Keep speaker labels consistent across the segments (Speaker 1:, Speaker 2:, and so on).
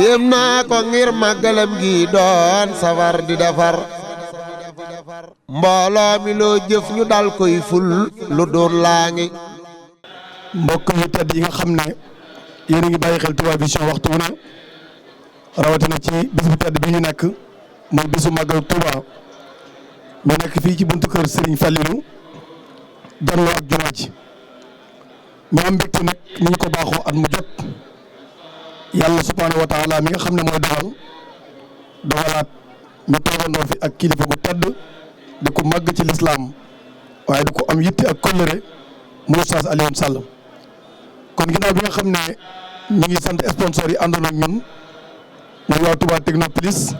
Speaker 1: yéem naa ko ngir màggalam gi doon safar di defar mbooloo mi loo jëf ñu dal koy ful lu doon laa ngi.
Speaker 2: mbokk yu tedd yi nga xam ne yéen a ngi bàyyi xel Touba Vision waxtu wu ne rawatina ci bis bu tedd bi ñu nekk muy bisu màggal Touba ñu nekk fii ci buntu kër Serigne Fallilou janloo ak jumaa ji ñu am mbégte nag ni ñu ko baaxoo at mu jot yàlla subhaanahu wa taala mi nga xam ne mooy dogalaat ñu toogandoo fi ak kilifa bu tedd di ko màgg ci lislaam waaye di ko am yitte ak kóllëre mu Oustaz Alioune Sall kon ginnaaw bi nga xam ne ñu ngi sant sponsor yi àndoon ak ñun muy waa Touba Technopolis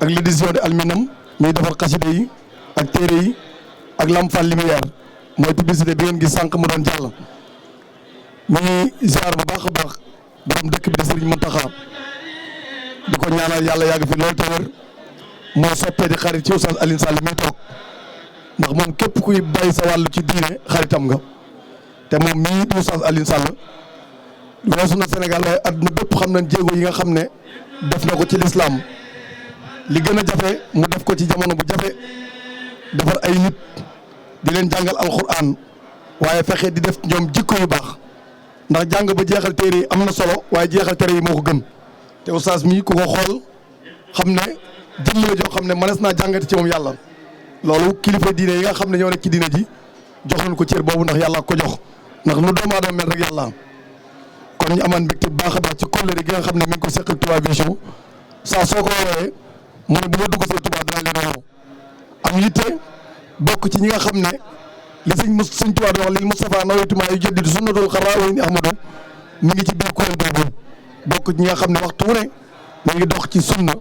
Speaker 2: ak l'édition de Alminam ñuy defar xasida yi ak téere yi ak Lamp Fall Lumière mooy publicité bi ngeen gis sànq mu doon jàll ñu ngi ziar bu baax a baax borom dëkk bi di Serigne Mountakha di ko ñaanal yàlla yàgg fi loolu te wér moo soppee di xarit ci Oustaz Alioune Sall mi toog ndax moom képp kuy bàyyi sa wàllu ci diine xaritam nga te moom mii di Oustaz Alioune Sall weesu na Sénégal waaye àdduna bépp xam nañ jéego yi nga xam ne def na ko ci lislaam li gën a jafe mu def ko ci jamono bu jafe defar ay nit di leen jàngal alxuraan waaye fexe di def ñoom jikko yu baax ndax jàng ba jeexal téere yi am na solo waaye jeexal téere yi moo ko gën te Oustaz mii ku ko xool xam ne jëmm la joo xam ne mënees naa jàngati ci moom yàlla loolu kilifa diine yi nga xam ne ñoo nekk ci diine ji jox nañ ko cër boobu ndax yàlla ko jox ndax nu doomu aadama mel rek yàlla kon ñu amaan mbégte bu baax a baax ci kóllëre gi nga xam ne mi ngi ko seq ak Touba Vision saa soo ko woowee mu ne bu ma dugg see Touba dana leen woo am yitte bokk ci ñi nga xam ne li sëñ Touba di wax lil Moustapha nawaytu maa yujaddidu sunnatul xarra wa inni ahmadu mi ngi ci biir kuréel boobu bokk ci ñi nga xam ne waxtu wu ne mi ngi dox ci sunna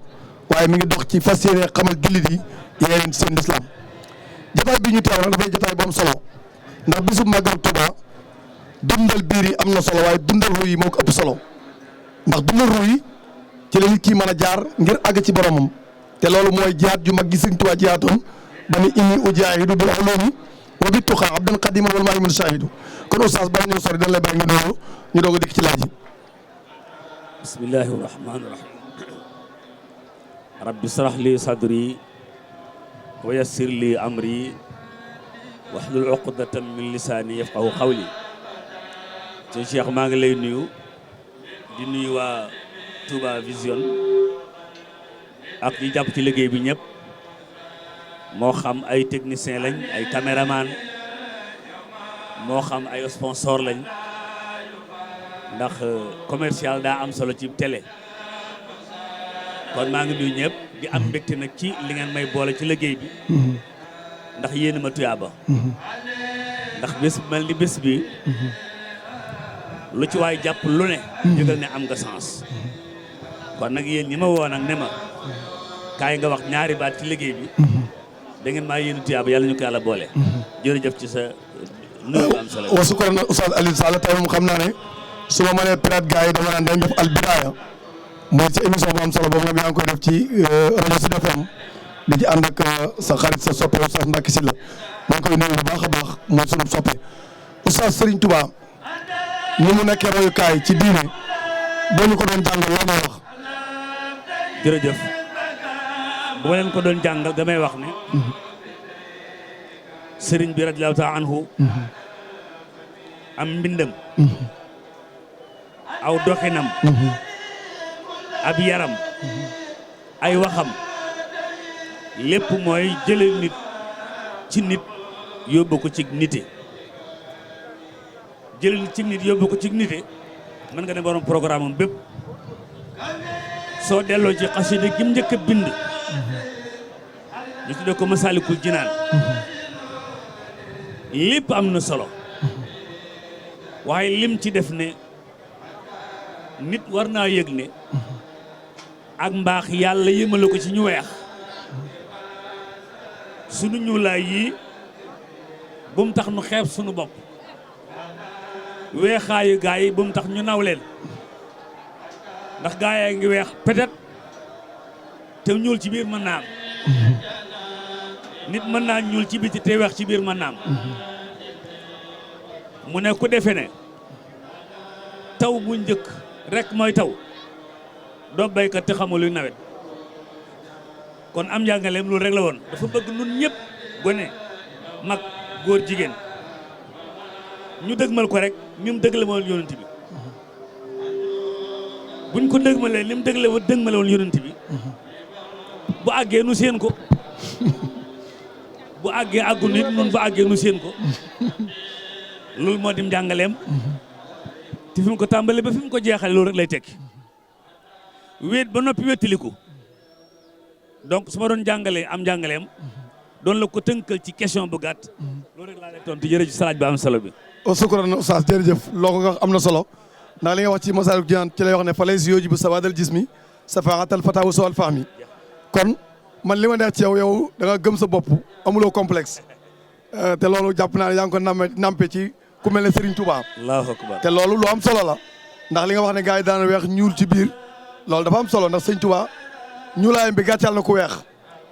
Speaker 2: waaye mi ngi dox ci fas yéene xamal jullit yi yéen seen lislaam jotaay bi ñu teew nag dafay jotaay bu am solo ndax bisu màggal Touba dundal biir yi am na solo waaye dundal ruu yi moo ko ëpp solo ndax dundal ruu yi ci la nit kii mën a jaar ngir àgg ci boromam te loolu mooy jihaat ju mag gi Sëñ Touba jihaatoon ba ni inni ujaahidu bil ulumi wa bit tuqaa abdan qadiman wal maahimun shaahidu kon Oustaz bala ñoo sori dañ lay bàyyi nga nuyoo ñu doog a dikk ci laaj yi.
Speaker 3: bismillahi rahmaani rahim rabbi srah li sadri wa yassir li amri wahlul uqdatan min lisaani yafqahu qawli te Cheikh maa ngi lay nuyu di nuyu waa Touba Vision ak ñi jàpp ci liggéey bi ñëpp moo xam ay technicien lañ ay caméraman moo xam ay sponsor lañ ndax commercial daa am solo ci télé kon maa ngi nuyu ñëpp di am mbégte nag ci li ngeen may boole ci liggéey bi ndax yéen ma tuyaaba ndax bés bu mel ni bés bi lu ci waay jàpp lu ne yëgal ne am nga sens kon nag yéen ñi ma woo nag ne ma kaay nga wax ñaari baat ci liggéey bi da ngeen maa yéen tuyaaba yàlla ñu ko yàlla boole jërëjëf ci sa nuyu bu am solo
Speaker 2: wasu ko na Oustaz Alioune Sall tey moom xam naa ne su ma mënee pirate gars yi dama naan dañ def albidaaya mooy ci émission bu am solo boobu nga yaa ngi koy def ci rajo Sud FM di ci ànd ak sa xarit sa soppe Oustaz Mbacké Sylla maa ngi koy nuyu bu baax a baax mooy sunu soppe Oustaz Serigne Touba ni mu nekkee royukaay ci diine boo ñu ko doon jàngal loo may wax.
Speaker 3: jërëjëf bu ma leen ko doon jàngal damay wax ne Serigne bi radiyallahu ta'ala anhu am mbindam aw doxinam ab yaram ay waxam lépp mooy jële nit ci nit yóbbu ko ci nite jële nit ci nit yóbbu ko ci nite mën nga ne borom programme am bépp soo delloo ci xasida gi mu njëkk a bind ñu tuddee ko Masaalikul Jinaan lépp am na solo waaye lim ci def ne nit war naa yëg ne ak mbaax yàlla yëmale ko ci ñu weex sunu ñuulaay yii bu mu tax nu xeeb sunu bopp weexaayu gaa yi bu mu tax ñu naw leen ndax gaa yaa ngi weex peut-être te ñuul ci biir mën naa am nit mën naa ñuul ci biti te weex ci biir mën naa am mu ne ku defe ne taw bu njëkk rek mooy taw doo baykat te xamul luy nawet kon am njàngaleem loolu rek la woon dafa bëgg nun ñëpp gone mag góor jigéen ñu dëgmal ko rek ni mu dëgale woon yonent bi buñ ko dëgmalee ni mu dëgmale woon yonent bi bu àggee nu seen ko bu àggee àggu nit nun bu àggee nu seen ko loolu moo dim njàngaleem te fi mu ko tàmbalee ba fi mu ko jeexale loolu rek lay tekki wéet ba noppi wéttaliku donc su ma doon jàngalee am njàngaleem doon la ko tënkal ci question bu gàtt loolu rek laa lay tontu jërëjëf salaaj ba am solo bi.
Speaker 2: sukran oustaz jërëjëf loo ko nga am na solo ndax li nga wax ci Masaalikul Jinaan ci lay wax ne fa lay si yooji bu sawaadal jismi safaatal fataawu sowal fahmi kon man li ma neex ci yow da nga gëm sa bopp amuloo complexe te loolu jàpp naa ne yaa ngi ko nampe ci ku mel ne Serigne Touba.
Speaker 3: Allahu akbar
Speaker 2: te loolu lu am solo la ndax li nga wax ne gars yi daana weex ñuul ci biir loolu dafa am solo ndax Serigne Touba ñuulaayam bi gàccal na ku weex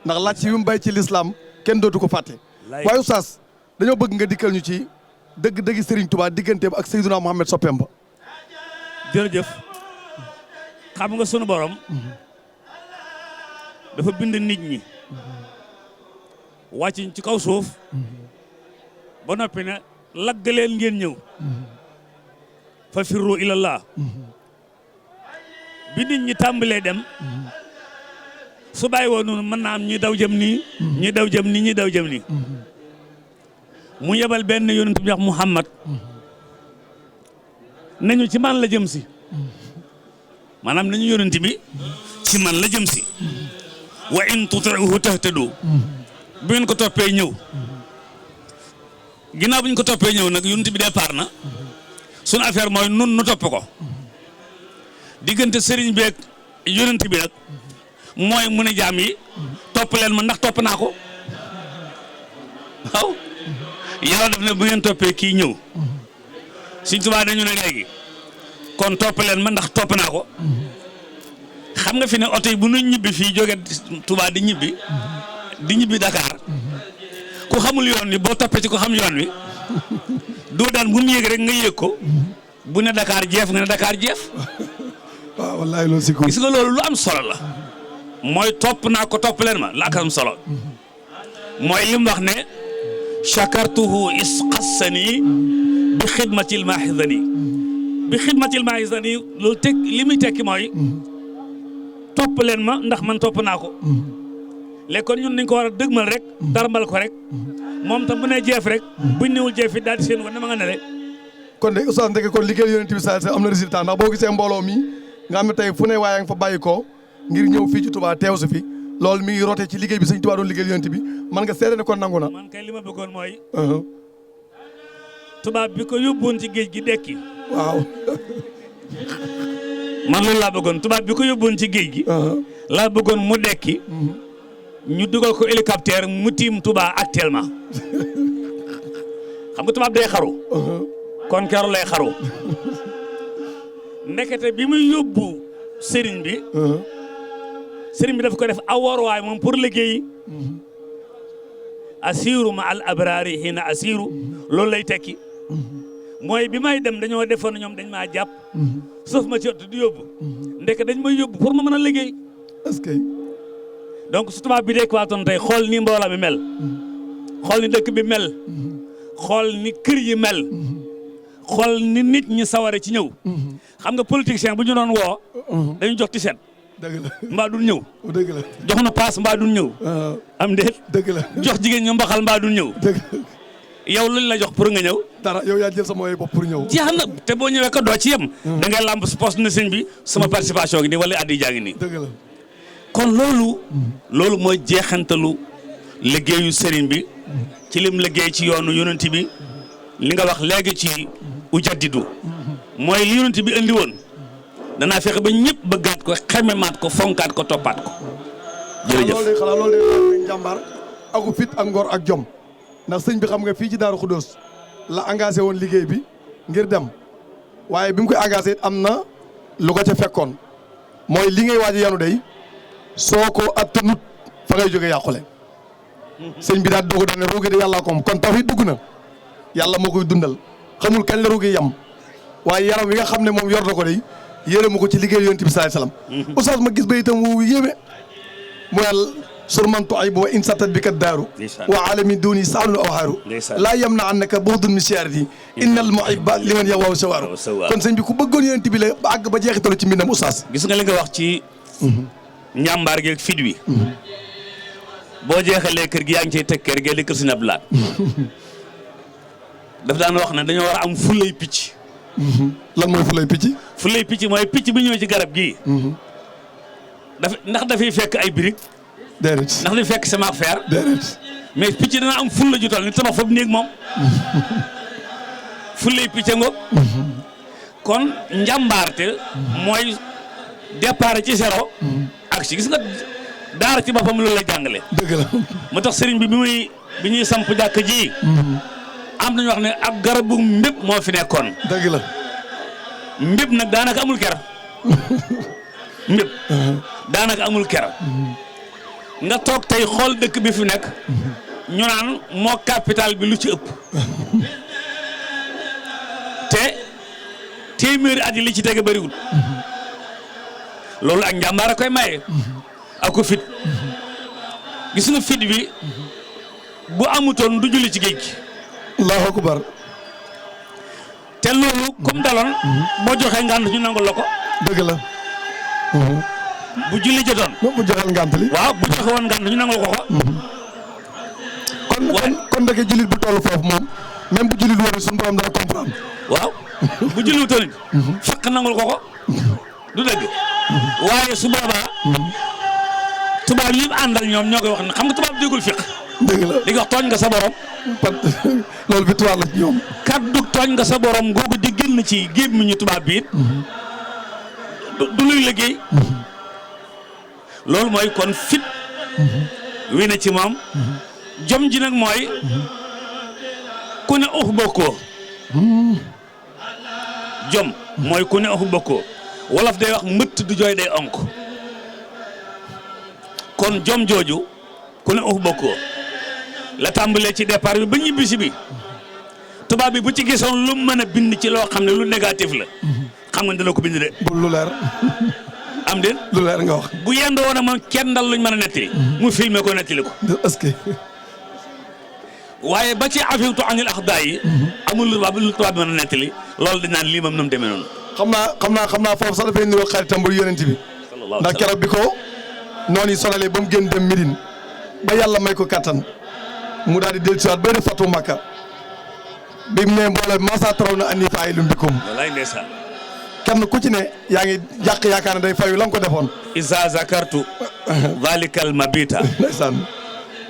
Speaker 2: ndax laaj ci yu mu bay ci l'islam kenn dootu ko fàtte. waaye oustaz dañoo bëgg nga dikkal ñu ci dëgg-dëgg Serigne Touba digganteem ak Seydouna Mohamed soppeem ba.
Speaker 3: jërëjëf xam nga sunu borom dafa bind nit ñi wàcc ci kaw suuf ba noppi ne laggaleen ngeen ñëw fa firru ilallah bi nit ñi tàmbalee dem su bàyyi woon noonu mën naa am ñi daw jëm nii ñi daw jëm nii ñi daw jëm nii mu yebal benn yonent bi wax Muhammad nañu ci man la jëm si maanaam nañu yonent bi ci man la jëm si wa in tuti'uhu tahtadu bu ngeen ko toppee ñëw ginnaaw bu ñu ko toppee ñëw nag yonent bi départ na sunu affaire mooy nun nu topp ko diggante sëriñ bi ak yonent bi nag mooy mu ne jaam yi topp leen ma ndax topp naa ko waaw yàlla def ne bu ngeen toppee kii ñëw Sëriñ Tuubaa dañu ne léegi kon topp leen ma ndax topp naa ko xam nga fi ne oto yi bu ñu ñibbi fii jóge Touba di ñibbi Dakar ku xamul yoon wi boo toppee ci ko xam yoon wi doo daan bu mu yéeg rek nga yéeg ko bu ne Dakar jeef nga ne Dakar jeef.
Speaker 2: waaw wallaahi loolu si ko
Speaker 3: gis nga loolu lu am solo la mooy topp naa ko topp leen ma la ak am solo mooy li mu wax ne chakartuhu isqassani bi xidmatil mahizani bi xidmatil mahizani loolu teg li muy tekki mooy topp leen ma ndax man topp naa ko léegi kon ñun nañ ko war a dëgmal rek darmal ko rek moom tam bu ne jeef rek buñ newul jeef it daal di seen ko ne ma nga ne rek
Speaker 2: kon de oustaz ndeke kon liggéey yonent bi sallallahu alayhi wasallam am na résultat ndax boo gisee mbooloo mi nga xam ne tey fu ne waaye nga fa bàyyi ko ngir ñëw fii ci Touba teew si fi loolu mi ngi rote ci liggéey bi Sëñ Touba doon liggéey yonent bi man nga seede ne kon nangu na.
Speaker 3: man kay li ma bëggoon mooy tubaab bi ko yóbbuwoon ci géej gi dekki
Speaker 2: waaw
Speaker 3: man loolu laa bëggoon tubaab bi ko yóbbuwoon ci géej gi laa bëggoon mu dekki ñu dugal ko hélicoptère mu tiim Touba actuellement xam nga tubaab day xaru kon keroog lay xaru ndekete bi muy yóbbu sëriñ bi daf ko def aworuwaay moom pour liggéey asiru ma al abrari hina asiru loolu lay tekki mooy bi may dem dañoo defoon ñoom dañ maa jàpp sauf ma ci ot di yóbbu ndeke dañ may yóbbu pour ma mën a liggéey
Speaker 2: est-ce que
Speaker 3: donc su tubaab bi dekkiwaatoon tey xool ni mbooloo mi mel xool ni dëkk bi mel xool ni kër yi mel xool ni nit ñi saware ci ñëw xam nga politicien bu ñu doon woo dañu jox tiset
Speaker 2: dëgg la
Speaker 3: mbaa dul ñëw
Speaker 2: dëgg la
Speaker 3: jox na paas mbaa dul ñëw am déet
Speaker 2: dëgg la
Speaker 3: jox jigéen ñu mbaxal mbaa dul ñëw
Speaker 2: dëgg
Speaker 3: yow luñ la jox pour nga ñëw
Speaker 2: dara yow yaa jël sama mooy bopp pour ñëw
Speaker 3: jeex na te boo ñëwee ko doo ci yem da ngay lamb si poste na sëñ bi sama participation gi nii wala addi jaa ngi nii
Speaker 2: dëgg la
Speaker 3: kon loolu mooy jeexantalu liggéeyu sëriñ bi ci lim liggéey ci yoonu yonent bi li nga wax léegi ci ujaddidu mooy li yonent bi andi woon danaa fexe ba ñëpp bëggaat ko xememaat ko fonkaat ko toppaat ko jërëjëf
Speaker 2: loolu de jàmbaar aku fit ak ngor ak jom ndax sëñ bi xam nga fii ci Daaru Xuddoos la engagé woon liggéey bi ngir dem waaye bi mu koy engagé am na lu ko ca fekkoon mooy li ngay waaj yanu day soo ko attanut fa ngay jóge yàqule sëñ bi daal doog a ne ruugi de yàllaa ko kon tawhid dugg na yàlla moo koy dundal xamul kañ la ruugi yam waaye yaram wi nga xam ne moom yor na ko day yërëmu ko ci liggéey yonent bi sallallahu alayhi wasallam. oustaz ma gis ba itam wu yéeme mooy surmantu ay bu in satat bi kat daaru wa alamin duni saalun aw xaaru laa yam na annaka buxdun min siyaarati innal muhibba liman yawaaw sawaaru kon sëñ bi ku bëggoon yonent bi la ba àgg ba jeexitalu ci mbindam oustaz.
Speaker 3: gis nga li nga wax ci njàmbaar gi ak fit wi boo jeexalee kër gi yaa ngi cay teg kër gi di kër si nablaat daf daan wax ne dañoo war a am fulay picc.
Speaker 2: lan mooy fulay picc.
Speaker 3: fulay picc mooy picc bi ñëw ci garab gii. ndax dafay fekk ay birig.
Speaker 2: déedéet
Speaker 3: ndax dafay fekk sama affaire.
Speaker 2: déedéet
Speaker 3: mais picc dana am fulla ju toll ni tabax foofu néeg moom. fulay picc ngoog. kon njàmbaarte mooy départ ci zéro. ak ci gis nga daara ci boppam loolu lay jàngale.
Speaker 2: dëgg la.
Speaker 3: moo tax sëriñ bi bi ñuy samp jàkk ji. am nañu wax ne ak garabu mbépp moo fi nekkoon.
Speaker 2: dëgg la.
Speaker 3: mbépp nag daanaka amul ker. mbépp daanaka amul ker. nga toog tey xool dëkk bi fi nekk. ñu naan moo capital bi lu ci ëpp. te téeméeri at yi li ci tege bëriwul. loolu ak njàmbaar a koy maye. ak ko fit. gis nga fit bi bu amutoon du julli ci géej gi.
Speaker 2: allahu akbar.
Speaker 3: te loolu comme daloon. boo joxee ngànt ñu nangul la ko.
Speaker 2: dëgg la.
Speaker 3: bu julli jotoon.
Speaker 2: bu joxeel ngànt li.
Speaker 3: waaw bu joxe woon ngànt ñu nangul ko ko.
Speaker 2: kon ndeke jullit bu toll foofu moom même bu jullit woon suñu borom dana comprendre.
Speaker 3: waaw bu julli wutoon it. fekk nangul ko ko. du dëgg. waaye su boobaa. tubaab yi àndal ñoom ñoo koy wax ne xam nga tubaab déggul fiq.
Speaker 2: dëgg la
Speaker 3: li nga wax tooñ nga sa borom.
Speaker 2: loolu victoire la ci ñoom.
Speaker 3: kaddu tooñ nga sa borom googu di génn ci gémmiñu tubaab bi it. du luy liggéey. loolu mooy kon fit. wi na ci moom. jom ji nag mooy. ku ne bokkoo. jom mooy ku ne bokkoo. wolof day wax mbëtt du jooy day onk. kon jom jooju ku ne bokkoo. la tàmbalee ci départ bi ba ñibbisi bi tubaab bi bu ci gisoon lu mën a bind ci loo xam ne lu négatif la xam nga dana ko bind de.
Speaker 2: bu lu leer.
Speaker 3: am déet
Speaker 2: lu leer nga wax.
Speaker 3: bu yendoo woon a moom kenn dal luñ mën a nettali. mu filmé ko nettali ko.
Speaker 2: est-ce que.
Speaker 3: waaye ba ci afiwtu anil axdaa yi. amul lu tubaab bi mën a nettali loolu dañ naan lii moom nu mu demee noonu.
Speaker 2: xam naa foofu sax dafay niroo xaritam bu yonent bi. ndax keroog bi ko noonu yi sonalee ba mu génn dem Médine ba yàlla may ko kattan. mu daal di dellusiwaat bay def fatu Makka bi mu ne mbooloo masa taraw na andi faa'ilun bikum.
Speaker 3: wallaay ndeysaan.
Speaker 2: kenn ku ci ne yaa ngi jàq yaakaar ne day fayu la nga ko defoon.
Speaker 3: isa zakartu. zalikal mabita.
Speaker 2: ndeysaan.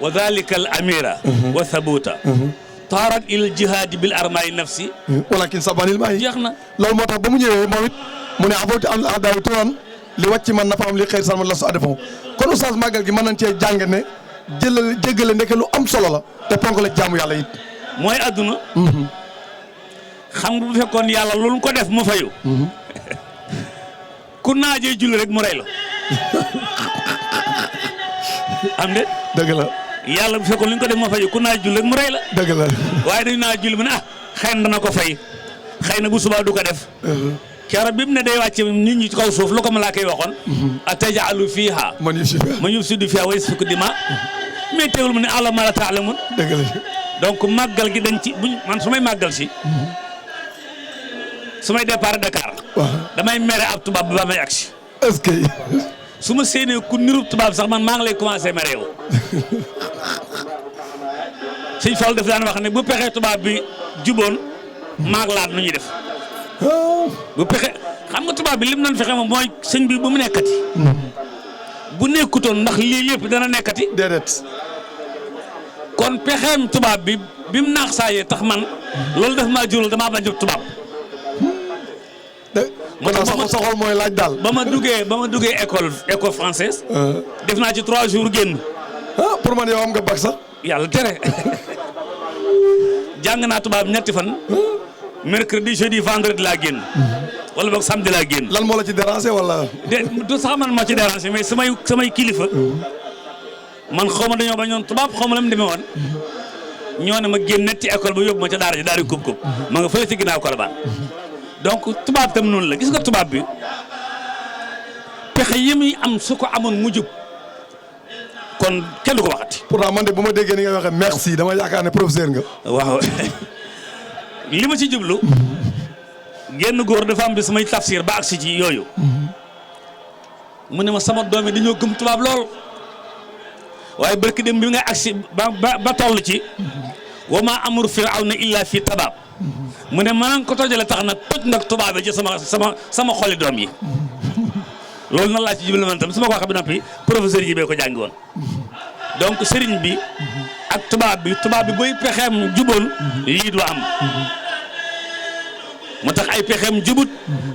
Speaker 3: wa zalikal amira. wa sabuta. taarat il jihaadi bil armaayi nafsi.
Speaker 2: walakin sabanil maayi.
Speaker 3: jeex na.
Speaker 2: loolu moo tax ba mu ñëwee moom it mu ne afawti am adaawi turan li wàcc man na fa am li xëy sama la su adefoo kon oustaz màggal gi mën nañ cee jàng ne. jéggale ndeke lu am solo la te ponk la jaamu yàlla it.
Speaker 3: mooy adduna. xam nga bu fekkoon yàlla loolu ko def mu fayu. ku naajee julli rek mu rey la. am de.
Speaker 2: dëgg la.
Speaker 3: yàlla bu fekkoon lu ñu ko def mu fayu ku naaj julli rek mu rey la.
Speaker 2: dëgg la.
Speaker 3: waaye dañu naa julli mu ne xëy na dana ko fay xëy na bu subaa du ko def. keroog bi mu ne day wàcce nit ñi ci kaw suuf lu ko malaaka yi waxoon. ataj'alu fiihaa man yufsidu fiihaa wa yasfiku dimaa mais teewul mu ne alaa maa laa ta'lamuun.
Speaker 2: dëgg la.
Speaker 3: donc màggal gi dañ ci buñ man su may màggal si. su may départ Dakar. damay mere ab tubaab ba may agsi.
Speaker 2: est-ce que.
Speaker 3: su ma séenee ku nirub tubaab sax man maa ngi lay commencé mere yow. Sëñ Fall daf daan wax ne bu pexee tubaab bi juboon maag laat nu ñuy def. bu pexe xam nga tubaab bi lim nan fexe moom mooy sëñ bi bu mu nekkati. bu nekkutoon ndax lii yëpp dana nekkati.
Speaker 2: déedéet.
Speaker 3: kon pexeem tubaab bi mu naax saa yee tax man loolu daf maa jural damaa bañ a tubaab.
Speaker 2: moo tax sa xol mooy laaj daal.
Speaker 3: ba ma duggee école française. def naa ci 3 jours génn.
Speaker 2: pour man yow am nga bac sax.
Speaker 3: yàlla tere jàng naa tubaab ñetti fan. mercredi jeudi vendredi laa génn. wala boog samedi laa génn.
Speaker 2: lan moo la ci déranger wala.
Speaker 3: du sax man moo ci déranger mais samay kilifa. man xaw ma dañoo bañoon tubaab xaw ma la mu demee woon. ñoo ne ma génn netti école ba yóbbu ma ca daara ji daal di kub ma nga fële ci ginnaaw Colobane. donc tubaab tam noonu la gis nga tubaab bi pexe yi muy am su ko amoon mu jub kon kenn du ko waxati.
Speaker 2: pourtant man de bu ma déggee ni nga waxee merci dama yaakaar ne professeur nga.
Speaker 3: waaw li ma ci jublu genn góor dafa am bis may tafsir ba agsi ci yooyu mu ne ma sama doom yi dañoo gëm tubaab lool waaye barki dem bi nga agsi ba toll ci wa ma amru firawna illa fi tabaab mu ne maa ngi ko tojale tax na toj nag tubaab yi ci sama xoli doom yi loolu nan laa ci jublu man tam su ma ko waxee ba noppi professeur yi bee ko jàngi woon donc sëriñ bi ak tubaab bi buy pexeem juboon lii du am moo tax ay pexeem jubut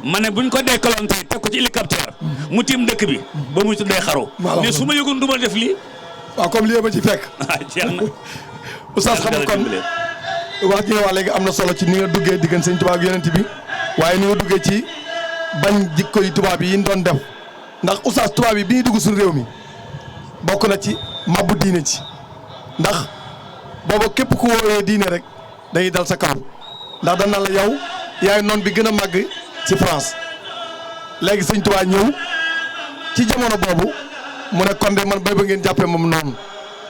Speaker 3: ma ne buñ ko dekkaloon tey teg ko ci hélicoptère mu tiim dëkk bi ba muy tuddee xaru mais su ma yëgoon du ma def lii
Speaker 2: waaw comme lii ma ci fekk
Speaker 3: jeex na
Speaker 2: oustaz xam nga kon wax ji nga wax léegi am na solo ci ni nga duggee diggante sëñ tubaab ak yonent bi waaye ni nga duggee ci bañ jikko yi tubaab yi ñu doon def ndax oustaz tubaab yi bi ñuy dugg suñu réew mi bokk na ci mabbu diine ci ndax booba képp ku woowee diine rek dañuy dal sa kaw ndax dañ naan la yow yaay noon bi gën a màgg ci France léegi sëñ Tuubaa ñëw ci jamono boobu mu ne kon de man bay ba ngeen jàppee moom noonu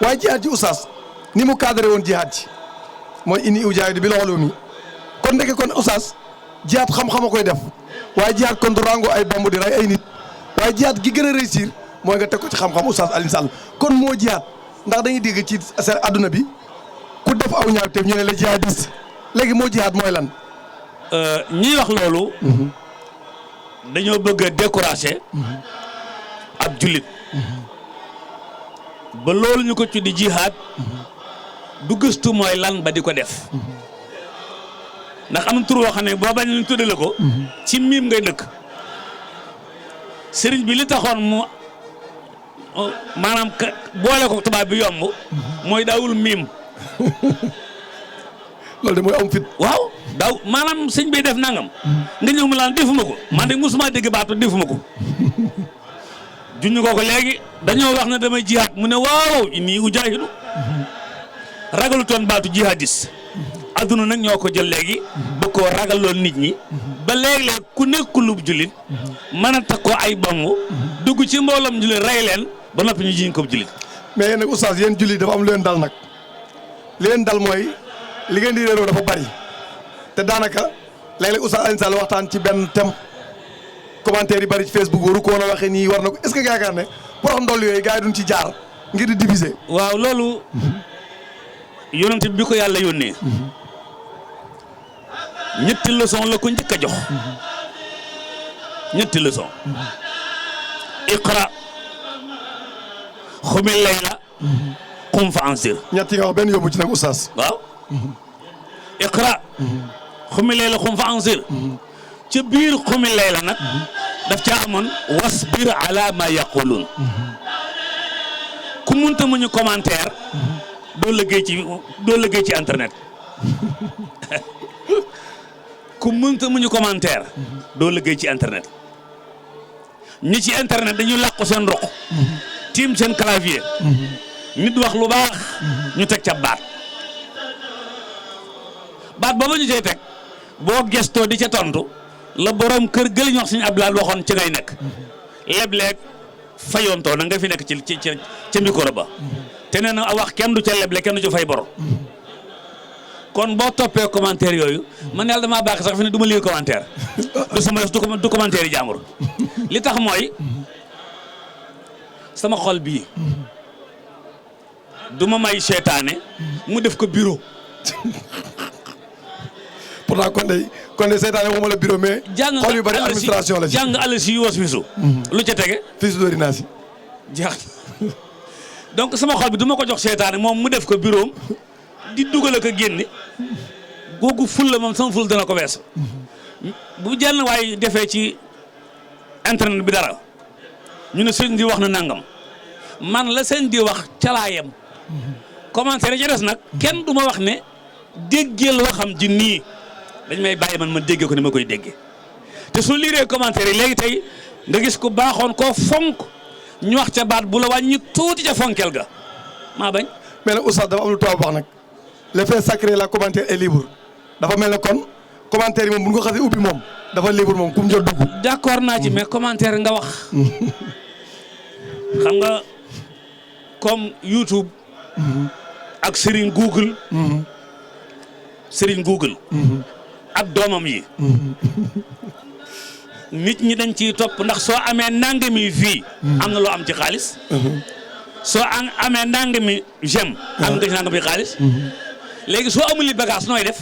Speaker 2: waaye jihaad ji oustaz ni mu cadré woon jihaad ji mooy inni ujaahidu bil ulumi kon ndeke kon oustaz jihaad xam-xam a koy def waaye jihaad kon du rango ay bomb di rey ay nit waaye jihaad gi gën a réussir mooy nga teg ko ci xam-xam oustaz Alioune Sall kon moo jihaad ndax dañuy dégg ci seen adduna bi ku def aw ñaawteef ñu ne la jihadiste léegi moo jihaad mooy lan.
Speaker 3: ñiy wax loolu. dañoo bëgg a décourager ab jullit ba loolu ñu ko tuddi jihaad du gëstu mooy lan ba di ko def ndax am na tur woo xam ne boo bañ ñu tuddee la ko ci miim ngay dëkk sëriñ bi li taxoon mu maanaam boole ko tubaab bi yomb mooy daawul miim
Speaker 2: loolu de mooy am fit.
Speaker 3: waaw daaw maanaam sëñ bi def nangam nga ñëw mu laan defuma ko man de musuma dégg baatu defuma ko juñu ko léegi dañoo wax ne damay jihaad mu ne waaw inni ujaahidu ragalu toon baatu jihadiste adduna nag ñoo ko jël léegi ba koo ragaloon nit ñi ba léeg-léeg ku nekkulub jullit mën a teg ko ay bomb dugg ci mbooloom jullit rey leen ba noppi ñu jiñ ko jullit.
Speaker 2: mais yéen nag oustaz yéen jullit dafa am lu leen dal nag li leen dal mooy li ngeen di réeroo dafa bari te daanaka léeg-léeg oustaz Alioune Sall waxtaan ci benn thème commentaire yi bari ci Facebook waru ko woon a waxee nii war na ko est-ce que yaakaar ne borom ndoll yooyu gars yi duñ ci jaar ngir di diviser.
Speaker 3: waaw loolu yonent bi ko yàlla yónnee ñetti leçon la ko njëkk a jox ñetti leçon iqra xumi layla qum fa ansir
Speaker 2: ñett yi nga wax benn yóbbu ci nag oustaz.
Speaker 3: waaw iqra xumi layla qum fa ansir ca biir xumi layla nag daf ca amoon wasbir ala ma yaqulun ku munta mu ñu commentaire doo liggéey ci internet ku munta mu ñu commentaire doo liggéey ci internet ñi ci internet dañuy làqu seen roq tiim seen clavier nit wax lu baax ñu teg ca baat booba ñu cay teg boo gestoo di ca tontu la borom kër gëli ñu wax suñu Abdoulaye waxoon ci ngay nekk lebleeg fayoontoo na nga fi nekk ci micro ba te nee na wax kenn du ca leble kenn du ca fay bor kon boo toppee commentaire yooyu man yàlla damaa baax sax fi ne du ma lire commentaire du sama du commentaire yi jàmbur li tax mooy sama xol bii du ma may seetaane mu def ko bureau.
Speaker 2: pourtant kon de seetaane waxuma la bureau mais. xol yu bari administration la ci
Speaker 3: jàng àll si yu was fisu lu ca tege.
Speaker 2: fisu dóori naa si.
Speaker 3: jeex donc sama xol bi du ma ko jox seetaane moom mu def ko bureau di dugal ak a génne googu ful la moom sama ful dana ko wees bu jenn waaye defee ci internet bi dara ñu ne sëñ di wax na nangam man la sëñ di wax calaayam commentaire ci des nag kenn du ma wax ne déggeel waxam ji nii dañ may bàyyi man ma déggee ko ni ma koy déggee te su liiree commentaire yi léegi tey nga gis ko baaxoon koo fonk ñu wax ca baat bu la wàññi tuuti ca fonkel ga maa bañ.
Speaker 2: mais nag oustaz dafa am lu tubaab wax nag l'effet sacré la commentaire est libre dafa mel ne kon commentaire yi moom bu ñu ko xasee ubbi moom dafa libre moom ku mu jot dugg.
Speaker 3: d'accord naa ci mais commentaire nga wax. xam nga comme YouTube. ak Serigne Google. Serigne Google. ak doomam yi. nit ñi dañ ciy topp ndax soo amee nangami fii. am na loo am ci xaalis. soo amee nangami j'aime. am nga ci nangami xaalis. léegi soo amul bagage nooy def.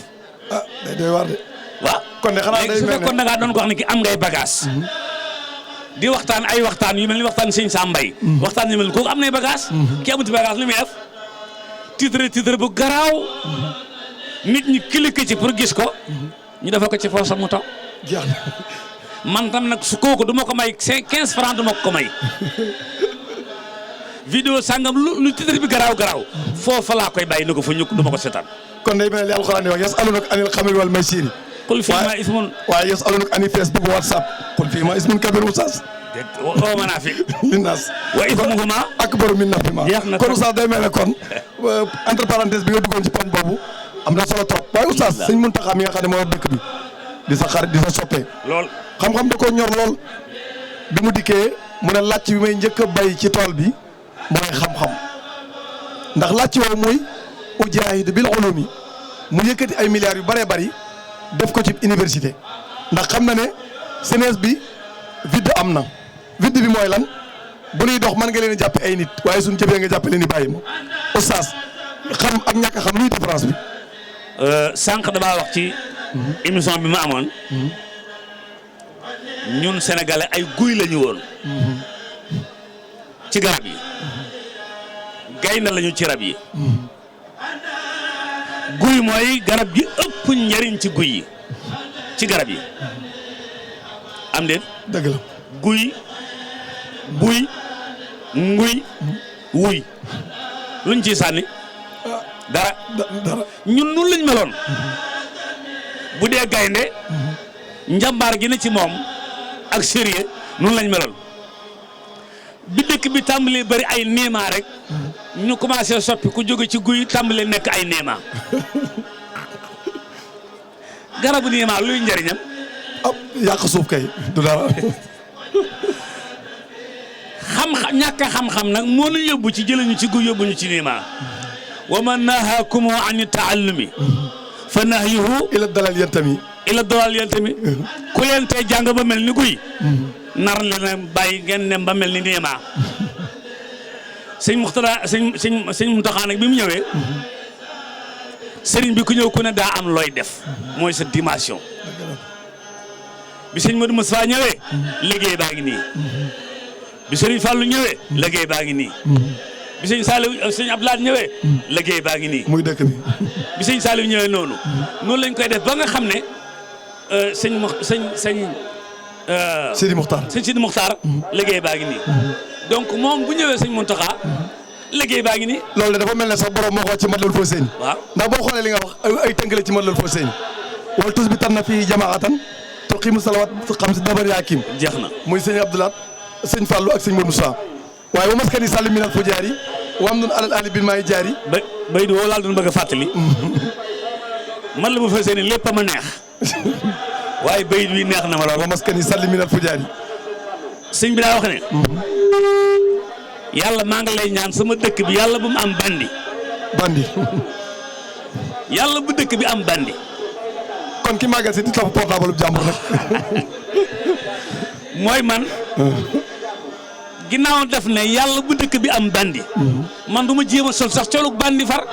Speaker 2: ah day doy waar de.
Speaker 3: waaw
Speaker 2: kon de xanaa day
Speaker 3: léegi su fekkoon da ngaa doon ko wax ne ki am ngay bagage. di waxtaan ay waxtaan yu mel ni waxtaan sëñ Sam Mbaye. waxtaan yu mel ni kooku am nay bagage. ki amuti bagage lu muy def. titre bu garaaw. nit ñi cliquer ci pour gis ko. ñu defal ko ci force mu taw.
Speaker 2: jeex na.
Speaker 3: man tam nag su kooku du ma ko may 15 francs du ma ko may. vidéo sangam lu titre bi garaaw foofa laa koy bàyyi ni ko fa ñukk du ma ko seetaan.
Speaker 2: kon day mel ni alxuraan di wax yasalunaka anil xamri wal maysiri.
Speaker 3: qul fiihimaa ismun.
Speaker 2: waaye yasalunaka ani Facebook WhatsApp. qul fiihimaa ismun kabiirun oustaz.
Speaker 3: oo manaafi'
Speaker 2: linnaas.
Speaker 3: wa ismuhumaa
Speaker 2: akbaru min naf'ihimaa.
Speaker 3: jeex na
Speaker 2: kon oustaz day mel ne kon entre parenthèse bi nga duggoon ci poñ boobu am na solo trop. waaye oustaz sëñ Muntaxa mi nga xam ne moo dëkk bi di sa xarit di sa soppee.
Speaker 3: lool
Speaker 2: xam-xam da koo ñor lool bi mu dikkee mu ne làcc bi may njëkk a bay ci tool bi mooy xam-xam ndax làcc woowu muy ujaahidu bil ulumi mu yëkkati ay milliards yu bëree bëri def ko ci université ndax xam na ne jeunesse bi vide am na vide bi mooy lan bu ñuy dox mën nga leen a jàppe ay nit waaye suñu jëfee nga jàppe leen di bàyyi ma oustaz xam ak ñàkk a xam luy différence bi.
Speaker 3: sànq damaa wax ci émission bi ma amoon ñun sénégalais ay guy la ñu woon ci garab yi gaynde lañu ci rab yi guy mooy garab gi ëpp njariñ ci guy yi ci garab yi am déet
Speaker 2: dëgg la
Speaker 3: guy buy nguy wuy luñ ciy sànni dara ñun nun lañ meloon bu dee gaynde njambaar gi ne ci moom ak sérieux nun lañ meloon bi dëkk bi tàmbalee bari ay néema rek ñu commencé soppi ku jóge ci guy tàmbalee nekk ay néema garabu néema luy njariñam
Speaker 2: yàq suuf kay du dara
Speaker 3: ñàkk a xam-xam nag moo ñu yóbbu ci jëlañu ci guy yóbbuñu ci néema wa man nahaakum an taallumi fa nahyuhu
Speaker 2: ila dalal yantami
Speaker 3: ku leen tey jàng ba mel ni guy nar leen bàyyi ngeen nem ba mel ni néema sëñ Muntaxa nag bi mu ñëwee sëriñ bi ku ñëw ku ne daa am looy def mooy sa dimension bi sëñ Modou Moustapha ñëwee liggéey baa ngi nii bi sëriñ Fallou ñëwee liggéey baa ngi nii bi sëñ Saliou sëñ Abdoulaye ñëwee liggéey baa ngi nii
Speaker 2: muy dëkk bi
Speaker 3: bi sëñ Saliou ñëwee noonu lañ koy def ba nga xam ne
Speaker 2: Sidi
Speaker 3: Muxtaar liggéey baa ngi nii donc moom bu ñëwee sëñ Muntaxa liggéey baa ngi nii
Speaker 2: loolu de dafa mel ne sax borom moo ko wax ci Matlabul Fawzayni
Speaker 3: waaw
Speaker 2: ndax boo xoolee li nga wax ay tënk la ci Matlabul Fawzayni wala tus bi tan na fii jamaatan tuqiimu salawaat xam si dabar yaakim
Speaker 3: jeex na
Speaker 2: muy sëñ Abdoulaat sëñ Fallou ak sëñ Modou Moussa waaye wa maskani sallim minal fujaari wa am nun alal ali bil maay jaari
Speaker 3: bay di woo laal doon bëgg a fàttali Matlabul Fawzayni lépp a ma neex waaye bayit wi neex na ma lool
Speaker 2: wa maskani sallim minal fujaari
Speaker 3: sëñ bi daa wax ne yàlla maa ngi lay ñaan sama dëkk bi yàlla bu mu am bandi yàlla bu dëkk bi am bandi
Speaker 2: kon ki màggal si di topp portable bu jàmbur nag
Speaker 3: mooy man ginnaaw def ne yàlla bu dëkk bi am bandi man du ma jéem a sol sax colug bandi far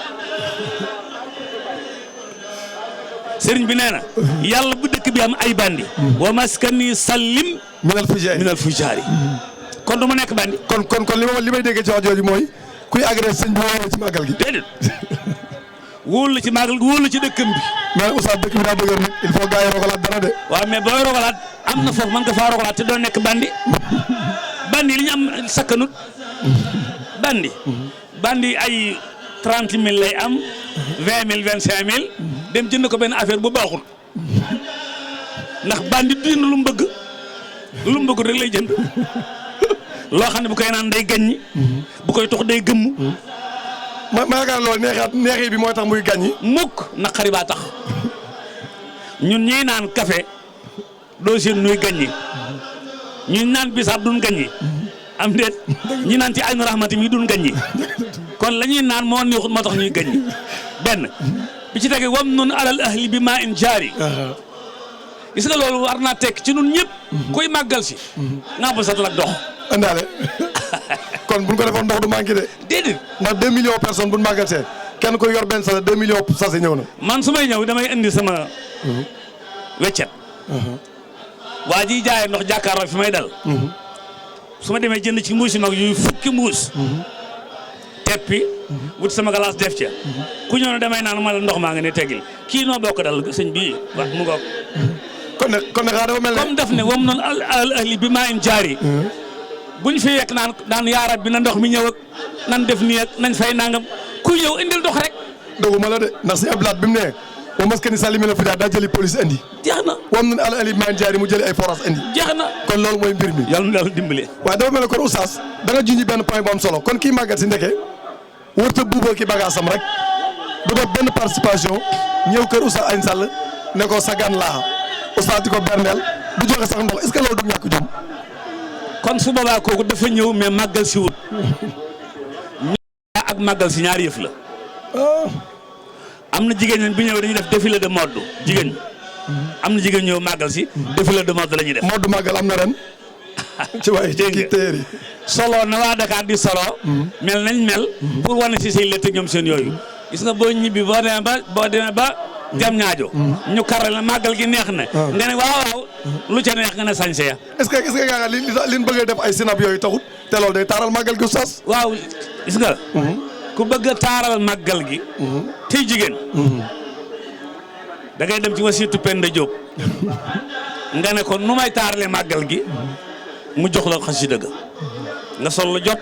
Speaker 3: sëriñ bi nee na yàlla bu dëkk bi am ay bandi wa maskani sallim minal fujaari kon du ma nekk bandi
Speaker 2: kon li may déggee ci wax jooju mooy kuy agressé sëñ bi wóolu ci màggal gi
Speaker 3: déedéet wóolu la ci màggal gi wóolu la ci dëkkam bi
Speaker 2: mais oustaz dëkk bi daa dëgër nag il faut gars yi rogalaat dara de
Speaker 3: waaw mais booy rogalaat am na foofu man nga faa rogalaat te doo nekk bandi bandi li ñu am sakkanut bandi ay 30 000 lay am 20 000 25 000 dem jënd ko benn affaire bu baaxul ndax bandi du lu mu bëgg rek lay jënd loo xam ne bu koy naan day gaññi bu koy tox day gëmm
Speaker 2: ma yaakaar loolu neexi bi mooy tax muy gaññi
Speaker 3: mukk naqari baa tax ñun ñii naan café doo seen nuy gaññi ñun naan bisaab duñ gaññi am déet ñi naan ci aynu rahmati mi duñ gaññi kon la ñuy naan moo neexut moo tax ñuy gaññi benn bi ci tege wam nun alal ahli bi maa in jaari gis nga loolu war naa tekk ci nun ñëpp kuy màggal si nga ba sat la dox
Speaker 2: andaale kon buñ ko defoon ndox du manqué de
Speaker 3: déedéet
Speaker 2: ndax 2 millions personnes buñ màggal see kenn koy yor benn sase 2 millions sase ñëw na
Speaker 3: man su may ñëw damay indi sama weccet waa ji jaayee ndox jàkkaarloo fi may dal su ma demee jënd ci mbuus yi mag yu fukki mbuus teppi wut sama galaas def ca ku ñëw ne damay naan ma la ndox maa nga ne teggil kii noo bokk dal sëñ bii wax mu ngoog
Speaker 2: kon ne xaa dafa mel ne
Speaker 3: comme daf ne wam noonu al ahli bi maa in jaari buñ fi yekk naan yaarab bi na ndox mi ñëw ak nan def nii ak nañ fay nangam ku ñëw indil dox rek
Speaker 2: doguma la de ndax si ablaat bi mu ne moom parce que ni salimi la fi daa jëli police indi
Speaker 3: jeex na
Speaker 2: wam noonu al ahli bi maa in jaari mu jëli ay forage indi
Speaker 3: jeex na
Speaker 2: kon loolu mooy mbir mi
Speaker 3: yàlla na yàlla dimbali
Speaker 2: waaye dafa mel ne kon oustaz da nga junji benn point bu am solo kon kii màggat si ndeke wërta buuboo ki bagaasam rek du ba benn participation ñëw kër oustaz Alioune Sall ne ko sa gan laa oustaz di ko berndeel du joxe sax ndox est-ce que loolu du ñàkk jom
Speaker 3: kon su boobaa kooku dafa ñëw mais màggal si wut ak màggal si ñaari yëf la am na jigéen ñi bi ñëwee dañuy def défilé de mode jigéen am na jigéen ñëw màggal si défilé de mode la ñuy def
Speaker 2: mode màggal am na ren ci waaye ci téer yi
Speaker 3: solo na waa Dakar di solo mel nañ mel pour wane si say létt ñoom seen yooyu gis nga boo ñibbi boo demee ba jam ñaajo ñu karal la màggal gi neex na nga ne waaw lu ca neex nga ne sañse ya
Speaker 2: est-ce que gaa li bëgg a def ay sinap yooyu taxut te loolu day taaral màggal gi oustaz
Speaker 3: waaw gis nga ku bëgg a taaral màggal gi tey jigéen da ngay dem ci wasiitu Penda Diop nga ne ko nu may taarale màggal gi mu jox la xasida ga nga sol lu jot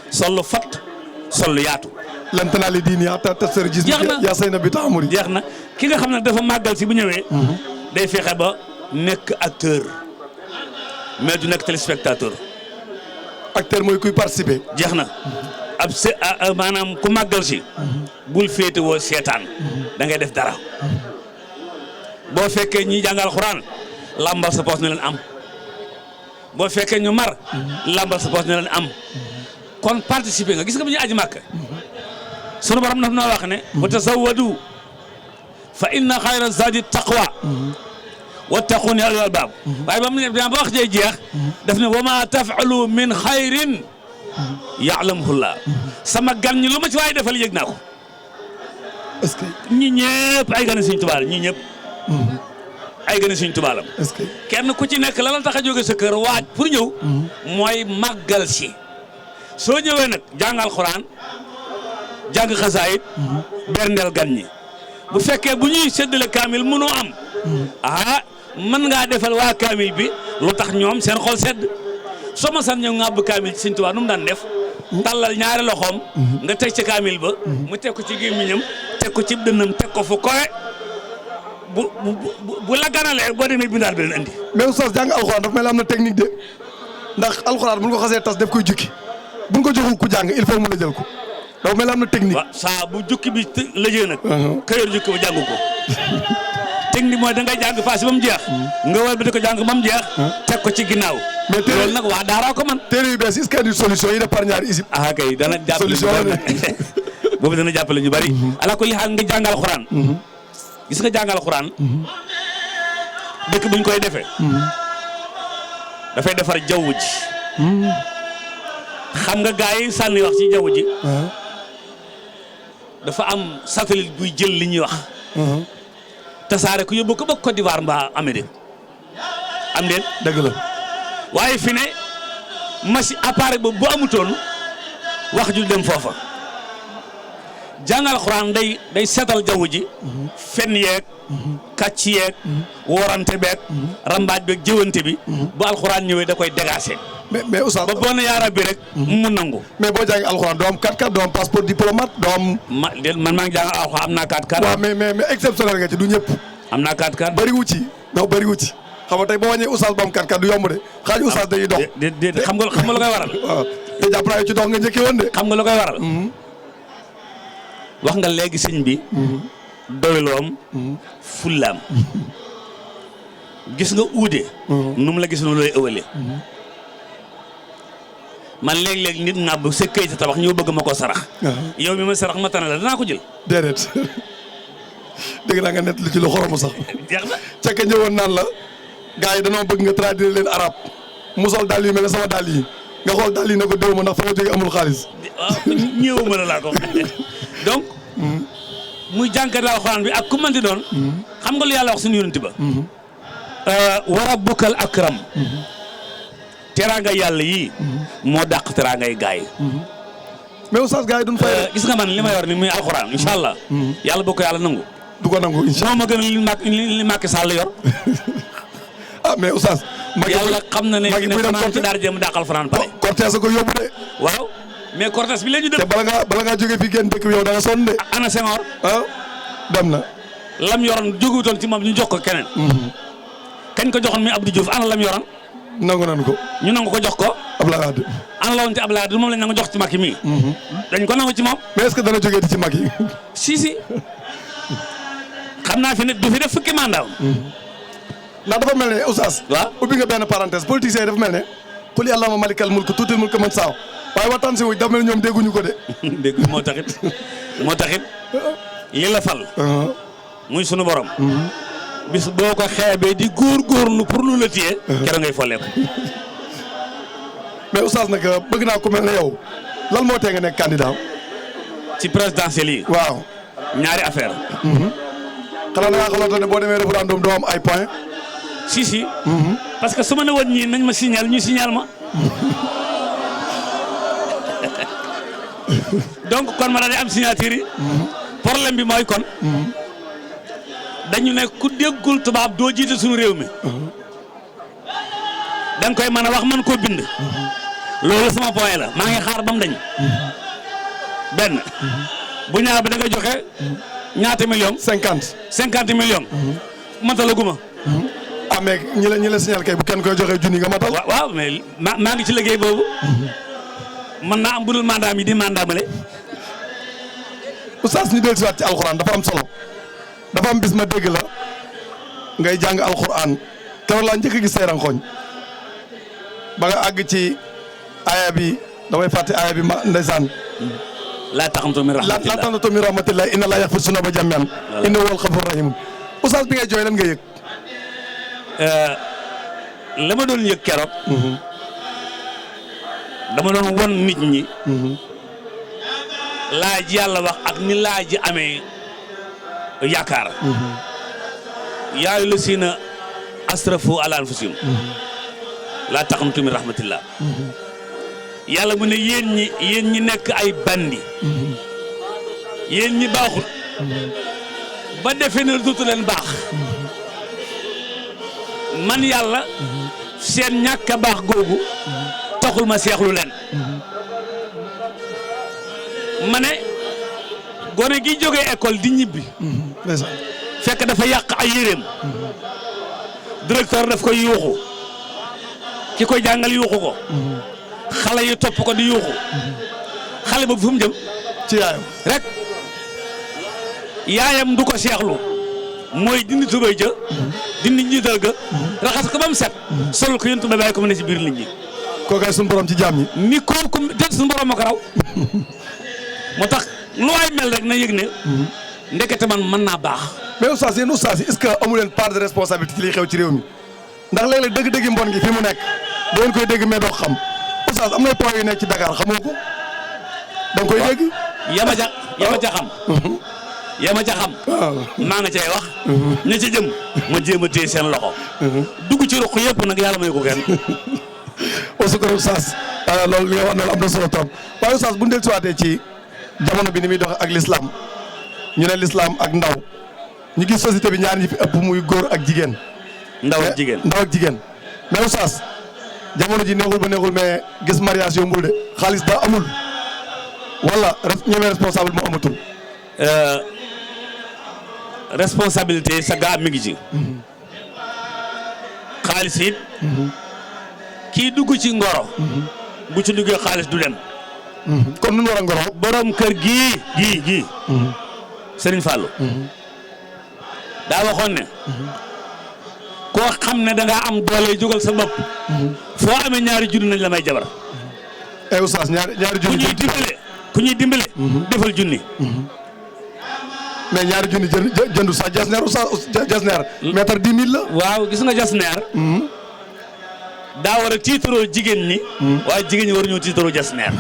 Speaker 3: sol lu fat sol lu yaatu
Speaker 2: lan tanaalu diini hattaa tastarjuu yaa sayna bi taamuri
Speaker 3: jeex na ki nga xam ne dafa màggal si bu ñëwee day fexe ba nekk acteur mais du nekk téléspectateur
Speaker 2: acteur mooy kuy participer
Speaker 3: jeex na maanaam ku màggal si bul féete woo seetaan da ngay def dara boo fekkee ñi jàngal Alxuraan lambal sa poos ne leen am boo fekkee ñu mar lambal sa poos ne leen am kon participer nga gis nga bu ñu aji màkk sunu borom daf na wax ne wa tazawwadu fa inna xayra zadi taqwa wattaquuni ya ulil albaab waaye ba mu ne ba wax jee jeex daf ne wa ma tafalu min xayrin ya'lamuhu-llah sama gan ñi lu ma ci waaye defal yëg naa ko
Speaker 2: est-ce que
Speaker 3: ñi ñëpp ay gane Sëñ Tuubaa ñi ñëpp ay gane Sëñ Tuubaa lam
Speaker 2: est-ce que
Speaker 3: kenn ku ci nekk la la tax a jóge sa kër waaj pour ñëw mooy màggal si soo ñëwee nag jàngal Alxuraan jàng xasaayit berndeel gan ñi bu fekkee bu ñuy séddale kaamil mënoo am mën ngaa defal waa kaamil bi lu tax ñoom seen xol sedd soo ma san ñëw ngàbb kaamil ci Sëñ Tuubaa nu mu daan def tàllal ñaari loxoom nga teg ci kaamil ba mu teg ko ci gémmiñam teg ko ci dënnam teg ko fu kowe bu la ganalee boo demee bindaal beneen andi
Speaker 2: mais oustaz jàng alxuraan dafa mel am na technique de ndax alxuraan bu ñu ko xasee tas def koy jukki bu ñu ko joxul ku jàng il faut mu la jël ko dafa mel am na technique.
Speaker 3: waaw saa bu jukki bi lëjee nag. ka yor jukki ba jàng ko. technique mooy da ngay jàng paase ba mu jeex. nga war bi di ko jàng ba mu jeex. teg ko ci ginnaaw.
Speaker 2: mais téere
Speaker 3: loolu nag waa daaraa ko man.
Speaker 2: téere yu bees est-ce que indi solution yi def par ñaari isib.
Speaker 3: kay dana jàppale ñu
Speaker 2: solution
Speaker 3: bari boobu dana jàppale ñu bari. ala kulli xaal nga jàngal xuraan. gis nga jàngal xuraan. dëkk buñ koy defee. dafay defar jaww ji. xam nga gars yi sànni wax ci jaww ji. dafa am satellite buy jël li ñuy wax. tasaare ko yóbbu ko ba Côte d'Ivoire mbaa Amérique am déet.
Speaker 2: dëgg la.
Speaker 3: waaye fi ne machine appareil boobu bu amutoon wax ju dem foofa. jàngal xuraan day seetal jaww ji. fen yeeg. kàcc yeeg. worante beeg. rambaaj beeg jëwante bi. bu alxuraan ñëwee da koy dégager.
Speaker 2: mais oustaz
Speaker 3: ba boo ne yaa rabbi rek. mu nangu.
Speaker 2: mais boo jàngee alxuraan doo am 4x4 doo am passeport diplomate doo am.
Speaker 3: man maa ngi jàngal alxuraan am naa 4x4.
Speaker 2: waaw mais exceptionnel nga ci du ñëpp.
Speaker 3: am naa 4x4.
Speaker 2: bëriwu ci non bëriwu ci xam nga tey boo wàññee oustaz ba am 4x4 du yomb de xaaju oustaz dañuy dox.
Speaker 3: déedéet xam nga lu koy waral.
Speaker 2: waaw te jàpp naa ci dox nga njëkkee woon de.
Speaker 3: xam nga lu koy waral. wax nga léegi sëñ bi. doyloom. fullaam. gis nga uude. nu mu la gis noonu lay ëwalee. man léeg-léeg nit nga bu sa këyit tabax ñëw bëgg ma ko sarax. yow mi ma sarax ma tane la danaa ko jël.
Speaker 2: déedéet dégg naa nga net lu ci lu xoromu sax.
Speaker 3: jeex na
Speaker 2: ca ka ñëwoon naan la gars yi danoo bëgg nga traduire leen arabe mu sol dàll yi mel ne sama dàll yi nga xool dàll yi ne ko déw ma ndax fa nga jógee amul xaalis.
Speaker 3: ñëwuma la laa ko donc. muy jànkate alxuraan bi ak ku mënti doon. xam nga lu yàlla wax suñu yonent ba. wa rabbukal akram. teraanga yàlla yii. moo dàq teraangay gaay yi.
Speaker 2: mais oustaz gars yi duñ fay.
Speaker 3: gis nga man li ma yor ni muy alxuraan incha allah. yàlla boo ko yàlla nangu.
Speaker 2: du ko nangu incha allah
Speaker 3: moo ma gën a li Macky Sall yor.
Speaker 2: ah mais oustaz.
Speaker 3: yàlla xam na ne fi ne fanaan ci daara jëm dàqal fanaan pare.
Speaker 2: cortège ko yóbbu de.
Speaker 3: waaw mais cortège bi la ñu dem.
Speaker 2: te bala ngaa jógee fii génn dëkk bi yow da nga sonn de.
Speaker 3: ana Senghor.
Speaker 2: dem na.
Speaker 3: lam yoroon jógutoon ci moom ñu jox ko keneen. kañ ko joxoon muy Abdou Diouf ana lam yoroon.
Speaker 2: nangu nan ko.
Speaker 3: ñu nangu ko jox ko.
Speaker 2: Abdoulaye Wade.
Speaker 3: ana la woon ci Abdoulaye Wade moom lañ nangu jox ci Macky mii. dañ ko nangu ci moom.
Speaker 2: mais est-ce que dana jógee ci Macky.
Speaker 3: si. xam naa fi ne du fi def fukki mandat.
Speaker 2: ndax dafa mel ne oustaz.
Speaker 3: waaw
Speaker 2: ubbi nga benn parenthèse politiciens yi dafa mel ne. qul allahumma malikal mulk tuutil mulk man saaw waaye waxtaan si wuñ dafa mel ne ñoom dégguñu ko de.
Speaker 3: dégg moo taxit li la fal. muy sunu borom. bis boo ko xeebee di góorgóorlu pour lu la téye. keroog ngay folleeku.
Speaker 2: mais oustaz nag bëgg naa ku mel ne yow lan moo tee nga nekk candidat.
Speaker 3: ci présidentielle yi.
Speaker 2: waaw.
Speaker 3: ñaari affaire
Speaker 2: xanaa da ngaa xamante ne boo demee référendum doo am ay points.
Speaker 3: si. parce que su ma ne woon ñii nañ ma signal ñu signal ma. donc kon ma daal di am signature yi. problème bi mooy kon. dañu ne ku déggul tubaab doo jiite suñu réew mi. da nga koy mën a wax mën koo bind. loolu sama point la maa ngi xaar ba mu dañ. benn. bu ñaar bi da nga joxe. ñaata millions. 50 millions. matalaguma.
Speaker 2: ah mais ñi la signal kay bu kenn koy joxe junni nga matal.
Speaker 3: waaw mais maa ngi ci liggéey boobu. mën naa am budul mandat mi di mandat male.
Speaker 2: oustaz ñu dellu si waat ci alxuraan dafa am solo. dafa am bis ma dégg la ngay jàng alxuraan keroog laa njëkk a gis say ranxooñ ba nga àgg ci aaya bi damay fàtte aaya bi ma ndeysaan.
Speaker 3: laa taqnatu min rahmatillah
Speaker 2: laa taqnatu min rahmatillah inna laa yaxfiru zunuuba jamii'an innahu huwal gafuuru rahiim. oustaz bi ngay jooy lan nga yëg.
Speaker 3: la ma doon yëg keroog. dama doon won nit ñi. laaj yàlla wax ak ni laaj ji amee yaakaar. yaa ayyuhallaziina asrafu alaa anfusihim. laa taqnatu min rahmatillah. yàlla mu ne yéen ñi nekk ay bandi. yéen ñi baaxut. ba defee ne dootu leen baax. man yàlla. seen ñàkk a baax googu. taxul ma seexlu leen. ma ne gone gi jógee école di ñibbi. fekk dafa yàq ay yéreem. directeur daf koy yuuxu. ki koy jàngal yuuxu ko. xale yi topp ko di yuuxu. xale boobu fu mu jëm.
Speaker 2: ci yaayam
Speaker 3: rek. yaayam du ko seexlu. mooy dindi tubay ja. dindi njiital ga. raxas ko ba mu set. sol ko yëntu ba bàyyi ko mu ne ci biir nit ñi.
Speaker 2: kooku ay suñu borom ci jaam ñi.
Speaker 3: ni kooku te suñu borom moo ko raw. moo tax lu waay mel rek na yëg ne. ndekete man mën naa baax.
Speaker 2: mais oustaz yéen oustaz yi est-ce que amu leen part de responsabilité ci liy xew ci réew mi ndax léeg-léeg dëgg-dëgg mbon gi fi mu nekk da ngeen koy dégg mais doo xam oustaz am na point yu nekk ci Dakar xamoo ko da nga koy dégg.
Speaker 3: yama ca xam. yama ca xam. maa nga cay wax. ña ca jëm ma jéem a téye seen loxo. dugg ci ruq yëpp nag yàlla may ko kenn.
Speaker 2: aussi ko oustaz loolu li nga wax noonu am na solo trop waaye oustaz bu ñu dellusiwaatee ci jamono bi ni muy doxe ak l'islam ñu ne l'islam ak ndaw ñu gis société bi ñaar ñi fi ëpp muy góor ak jigéen.
Speaker 3: ndaw ak jigéen
Speaker 2: mais oustaz jamono ji neexul ba neexul mais gis mariage yombul de xaalis daa amul wala ñemee responsable moo amatul.
Speaker 3: responsabilité sa gaa mi ngi ci. xaalis it. kii dugg ci ngoro. bu ci duggee xaalis du dem.
Speaker 2: kon nu mu war a ngoro.
Speaker 3: borom kër gii. Serigne Fallou. daa waxoon ne. koo xam ne da ngaa am doole jógal sa bopp. foo amee ñaari junni nañ la may jabar.
Speaker 2: oustaz ñaari junni
Speaker 3: ku ñuy dimbale. defal junni.
Speaker 2: mais ñaari junni jëndu sa jasneer oustaz jasneer. mètre 10 000 la.
Speaker 3: waaw gis nga jasneer. daa war a tiitaroo jigéen ñi. waaye jigéen ñi war ñoo tiitaroo jasneer.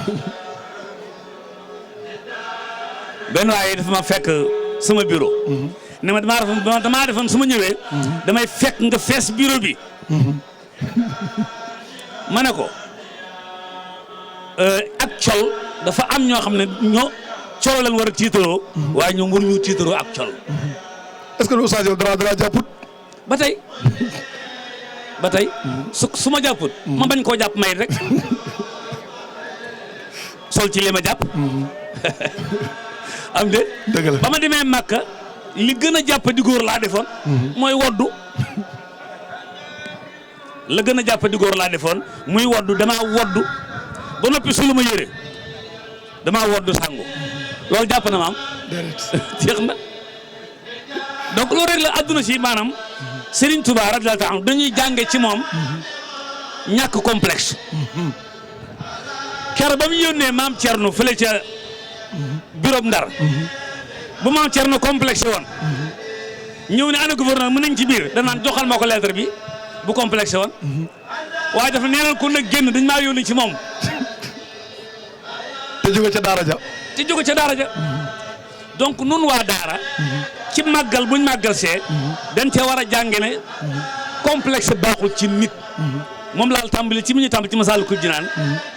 Speaker 3: benn waaye dafa ma fekk sama bureau. ne ma damaa defoon su ma ñëwee. damay fekk nga fees bureau bi. ma ne ko ak col dafa am ñoo xam ne ñoo colo leen war a tiitaroo. waaye ñoom waruñu tiitaroo ak col.
Speaker 2: est-ce que oustaz yow dara jàpput.
Speaker 3: ba tey su ma jàpput. ma bañ koo jàpp may rek sol ci li ma jàpp. am de.
Speaker 2: dëgg la
Speaker 3: ba ma demee Makka li gën a jàpp di góor laa defoon. mooy woddu. la gën a jàpp di góor laa defoon muy woddu damaa woddu ba noppi sulu ma yére damaa woddu sangu loolu jàpp na ma am. jeex na donc loolu rek la àdduna si maanaam Serigne Touba radiyallahu anhu dañuy jànge ci moom ñàkk complexe. keroog ba mu yónnee maam Thierno fële ca bureau Ndar bu maam Thierno complexe woon ñëw ne ana gouverneur mën nañ ci biir danaan joxal ma ko lettre bi bu complexe woon waaye dafa neenal ko nag génn dañ maa yónni ci moom.
Speaker 2: te jóge ca daara ja.
Speaker 3: donc nun waa daara ci màggal buñ màggal see dañ cee war a jànge ne complexe baaxul ci nit. moom laal tàmbali ci mi ñu tàmbali ci Masaalikul Jinaan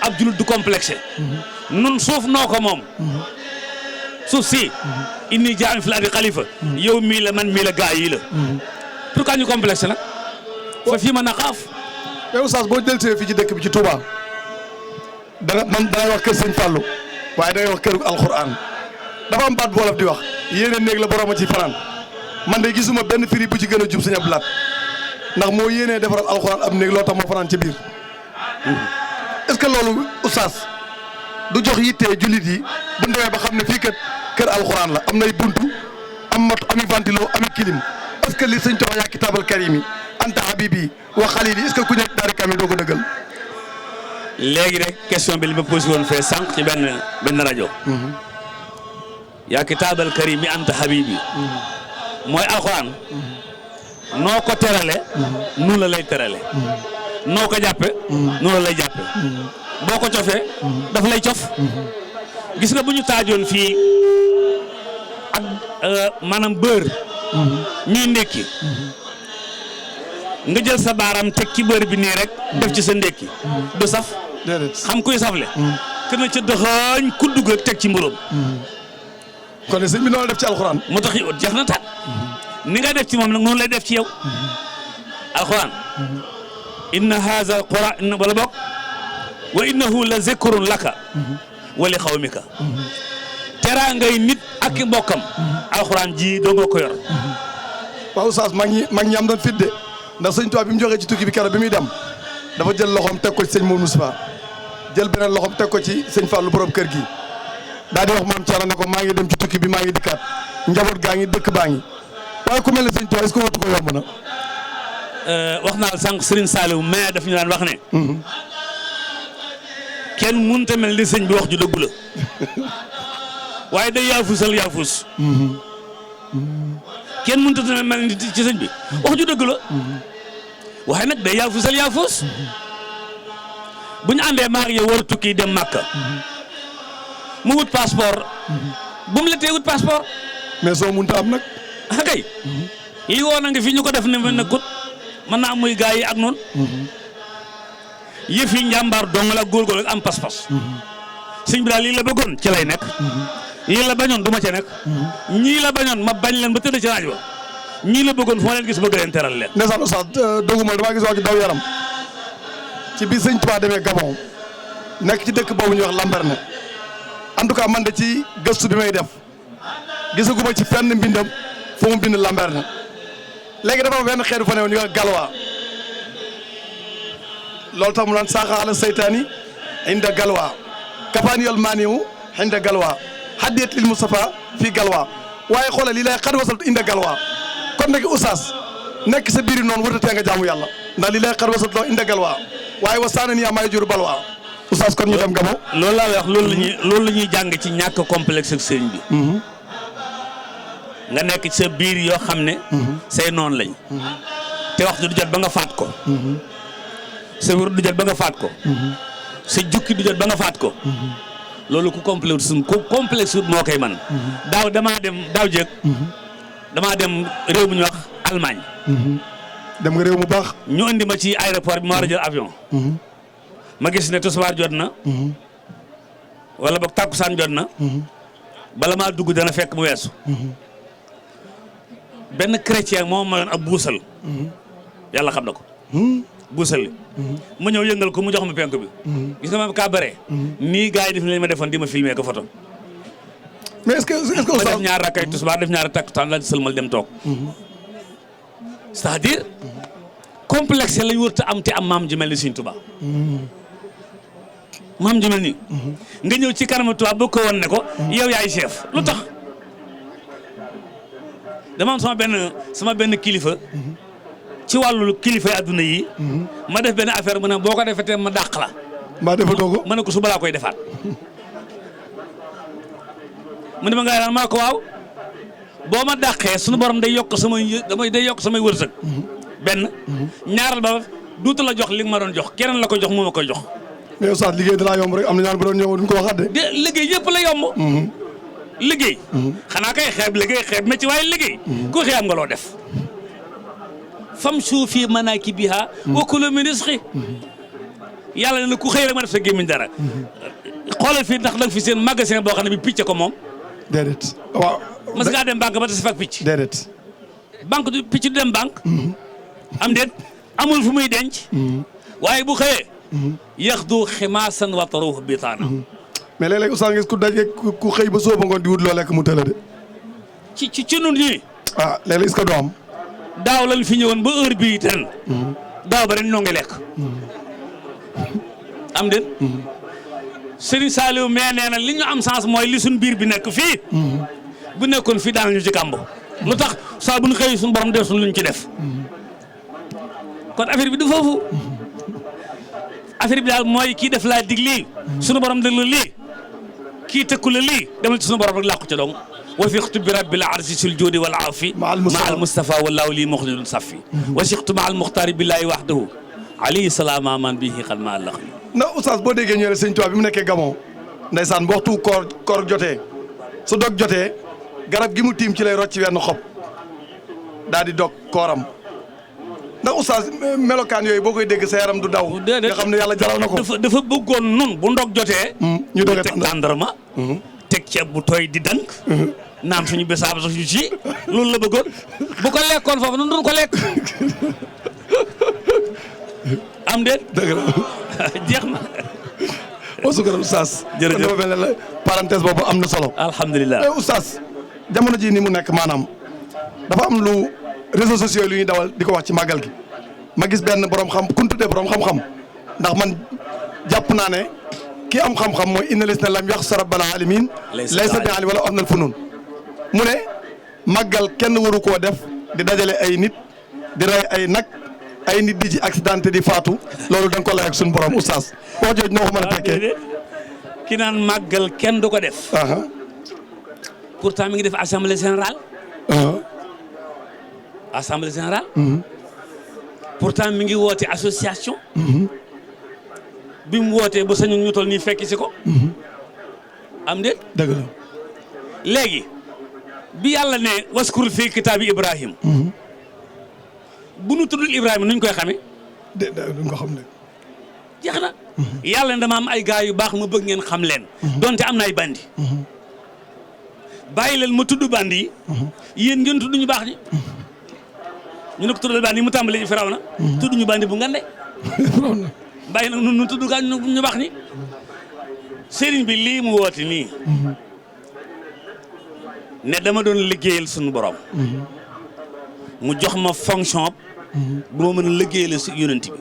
Speaker 3: ab julit du complexe. nun suuf noo ko moom. suuf si inni jaa'ilun fil ardi xalifa yow mii la man mii la gaa yi la. pourquoi ñu complexe nag. fa fii ma naqaaf.
Speaker 2: mais oustaz boo dellusee fii ci dëkk bi ci Touba dangay wax kër Sëñ Fallou waaye dangay wax këru alxuraan dafa am baat bu wolof di wax yéene néeg la borom a ci fanaan man de gisuma benn firi bu ci gën a jub Sëñ Abdou Lahad ndax moo yéenee defaral alxuraan am néeg loo tax moo fanaan ci biir. est-ce que loolu oustaz du jox yittee jullit yi bu ndewee ba xam ne fii kat kër alxuraan la am nay buntu am moto ami ventilo ami clim est-ce que li Sëñ Tuubaa yaa kitaabal karimi anta habibi wa xalili est-ce que ku nekk daari kamil doo ko dëggal.
Speaker 3: léegi rek question bi li ma posé woon fee sànq ci benn rajo. yaa kitaabal karimi anta habibi. mooy alxuraan. noo ko terale. nu la lay terale. noo ko jàppe nu la lay jàppe. boo ko cofee daf lay cof. gis nga bu ñu taajoon fii ak maanaam beurre. ñuy ndekki. nga jël sa baaraam teg ci beurre bi nii rek. def ci sa ndekki. du saf. xam kuy safle. kër na ca dëxaañ ku dugg teg ci mburóom.
Speaker 2: kon sëñ bi noonu def ci alxuraan.
Speaker 3: moo tax jeex na tàkk. ni nga def ci moom nag noonu lay def ci yow. alxuraan. inna haza alquran wala bokk. wa innahu la zikrun laka. wa li xawmika. teraa ngay nit ak i mbokkam. alxuraan ji doo nga ko yor.
Speaker 2: waaw oustaz mag ñi am doon fit de ndax sëñ Tuubaa bi mu joxee ci tukki bi keroog bi muy dem dafa jël loxoom teg ko ci sëñ Mouhamadou Moustapha jël beneen loxoom teg ko ci sëñ Fallou borom kër gi daal di wax maam Thierno ne ko maa ngi dem ci tukki bi maa ngi dikkaat njaboot gaa ngi dëkk baa ngi waaye ku mel ne sëñ Tuubaa est-ce que watu ko yomb na.
Speaker 3: wax naa sànq Serigne Saliou mais daf ñu daan wax ne. kenn mënut a mel ni sëñ bi wax ju dëggu la waaye day yaafus. kenn mënut a mel ni ci sëñ bi wax ju dëgg la waaye nag day yaafus bu ñu àndee maa ngi yow war a tukki dem Màkka mu wut passeport bu mu la tee wut passeport.
Speaker 2: mais soo mënta am nag.
Speaker 3: ah kay li woon na nga fi ñu ko def ne mën na kut mën naa am muy gaa yi ak noonu. yëf yi njàmbaar dong la góorgóorlu ak am pas-pas. sëñ bi daal lii la bëggoon ci lay nekk. lii la bañoon du ma ca nekk. ñii la bañoon ma bañ leen ba tëdd ci naaj ba ñii la bëggoon fu ma leen gis bëgg leen teral leen.
Speaker 2: ndeysaan oustaz doguma damaa gis wax ci daw yaram ci biir sëñ Tuubaa demee Gabon nekk ci dëkk boobu ñuy wax Lambaréné en tout cas man de ci gëstu bi may def gisaguma ci fenn mbindam fu mu bind Lambaréné léegi dafa am benn xeetu fa ne woon ñu wax galwaa loolu tax mu naan saaxa ala seytaani inda galwaa kafaani yol maaniwu inda galwaa hadiyat lil Mustafa fii galwaa waaye xoolal lii lay xad wasaltu inda galwaa kon nag oustaz nekk sa biir noonu warut a tee nga jaamu yàlla ndax li lay xar wasat loo indagal waa waaye wasaana ni yaa may jur bal waa oustaz kon ñu dem Gabon.
Speaker 3: loolu laa wax loolu la ñuy jàng ci ñàkk complexe ak sëriñ bi. nga nekk ci sa biir yoo xam ne. say noonu lañ. te waxtu du jot ba nga faat ko. sa wér du jot ba nga faat ko. sa jukki du jot ba nga faat ko. loolu ku complexe moo koy man daaw daaw jéeg. damaa dem réew mu ñu wax Allemagne.
Speaker 2: dem nga réew mu baax.
Speaker 3: ñu indi ma ci aéroport bi ma war a jël avion. ma gis ne tisbaar jot na. wala boog tàkkusaan jot na. bala maa dugg dana fekk mu weesu. benn chrétien moo ma yoon ab buusal. yàlla xam na ko. buusal li. ma ñëw yëngal ko mu jox ma penk bi. gis nga ma kaa bare. nii gars yi def nañ ma defoon di ma filmer ko photo.
Speaker 2: mais est-ce que
Speaker 3: ma def ñaar rakkay tisbaar def ñaar takkusaan la sëlmal dem toog. c'est-à-dire complexe lañ wër te am maam ju mel ni Sëriñ Tuubaa. maam ju mel ni. nga ñëw ci kanamu Tuubaa boo ko woon ne ko. yow yaay chef lu tax. dama am sama benn kilifa. ci wàllu kilifa yi adduna yi. ma def benn affaire mu ne boo ko defee ma dàq la.
Speaker 2: mbaa defatoo ko
Speaker 3: ma ne ko suba laa koy defaat. mu ne ma nga naan maa ko waaw. boo ma dàqee suñu borom day yokk samay wërsëg. benn. ñaaral ba duutu la jox li nga ma doon jox keneen la ko jox moo ma koy jox.
Speaker 2: mais Oustaz liggéey dalaa yomb rek am na ñaan bu doon ñëw duñ ko waxaat de.
Speaker 3: liggéey yëpp la yomb. liggéey. xanaa kay xeeb liggéey xeeb métti waaye liggéey. ku xëy am nga loo def. famshu fi manakibiha wa kulu min rizqi. yàlla ne la ku xëy rek ma def sa gémmiñ dara. xoolal fii ndax danga fi seen magasin boo xam ne bi picc ko moom.
Speaker 2: déedéet waaw.
Speaker 3: mas ngaa dem banque ba tase fa ak picc.
Speaker 2: déedéet.
Speaker 3: banque du picc du dem banque. am déet amul fu muy denc. waaye bu xëyee. yaxdu ximaasan wa taruhu bitaana.
Speaker 2: mais léeg-léeg Oustaz ngis ku daje ku xëy ba sooba ngoon di wut loo lekk mu tëla de.
Speaker 3: ci nun ñii.
Speaker 2: ah léeg-léeg est-ce que doo am.
Speaker 3: daaw lañ fi ñëwoon ba heure bii ren. daaw ba ren ñoo ngi lekk. am déet. Serigne Saliou mais nee na li ñu am sens mooy li suñ biir bi nekk fii. bu nekkoon fii daan ñu ci kàmb. lu tax saa bu ñu xëy suñu borom def suñ luñ ci def. kon affaire bi du foofu. affaire bi daal mooy kii def laa dig lii. suñu borom déglu lii. kii tëkku la lii demal ci suñu borom rek làqu ca dong. wasiqtu bi rabbil arsi sil joodi wal aafi. ma al Mustafa wallaahu lii muxlidun safi. wasiqtu ma al muxtaari billaahi waxdahu. alayhi salaama man bihi xal ma àllax.
Speaker 2: ndax Oustaz boo déggee ñëwee Sëñ Tuubaa bi mu nekkee Gabon ndeysaan bu waxtu koor jotee su dog jotee garab gi mu tiim ci lay rocc ci wenn xob daal di dog kooram ndax Oustaz melokaan yooyu boo koy dégg sa yaram du daw. nga xam ne yàlla jaral na ko.
Speaker 3: dafa bëggoon nun bu ndog jotee.
Speaker 2: ñu doog a
Speaker 3: teg tàndarma. teg ceeb bu tooy di dank. naan suñu bisaab suñu ci loolu la bëggoon bu ko lekkoon foofu nun duñ ko lekk. am déet.
Speaker 2: dëgg la
Speaker 3: jeex na.
Speaker 2: Ousseyn Oustaz.
Speaker 3: jërëjëf
Speaker 2: kon dafa mel ne parenthèse boobu am na solo.
Speaker 3: alhamdulilah
Speaker 2: mais Oustaz jamono ji ni mu nekk maanaam dafa am lu réseaux sociaux yi lu ñuy dawal di ko wax ci màggal gi ma gis benn borom xam ku ñu tuddee borom xam-xam ndax man jàpp naa ne ki am xam-xam mooy inna lis na lam yax sa rabbal alamin laysa bi ali wala am nal funun mu ne màggal kenn waru koo def di dajale ay nit di rey ay nag. ay nit di ci accidenté di faatu loolu da nga ko lay ak suñu borom Oustaz wax jooju noo ko mën a tekkee.
Speaker 3: ki naan màggal kenn du ko def. pourtant mi ngi def assemblée générale. assemblée générale. pourtant mi ngi woote association. bi mu wootee ba sañoon ñu toll nii fekk si ko. am déet.
Speaker 2: dëgg la.
Speaker 3: léegi bi yàlla ne waskur fi kitaabi Ibrahim. bu nu tuddul Ibrahima nuñ koy xamee.
Speaker 2: duñ ko xam ne.
Speaker 3: jeex na. yàlla ne dama am ay gars yu baax ma bëgg ngeen xam leen. donte am na ay bandi. bàyyi leen ma tudd bandi yi. yéen ngeen tudd ñu baax ñi. ñu ne ko tuddal bandi yi mu tàmbalee ci Firawna. tudd ñu bandi bu ngande. bàyyi nag nu tudd gaa ñu baax ñi. sëriñ bi lii mu woote nii. ne dama doon liggéeyal suñu borom. mu jox ma fonction bu ma mën a liggéeyal si yonent bi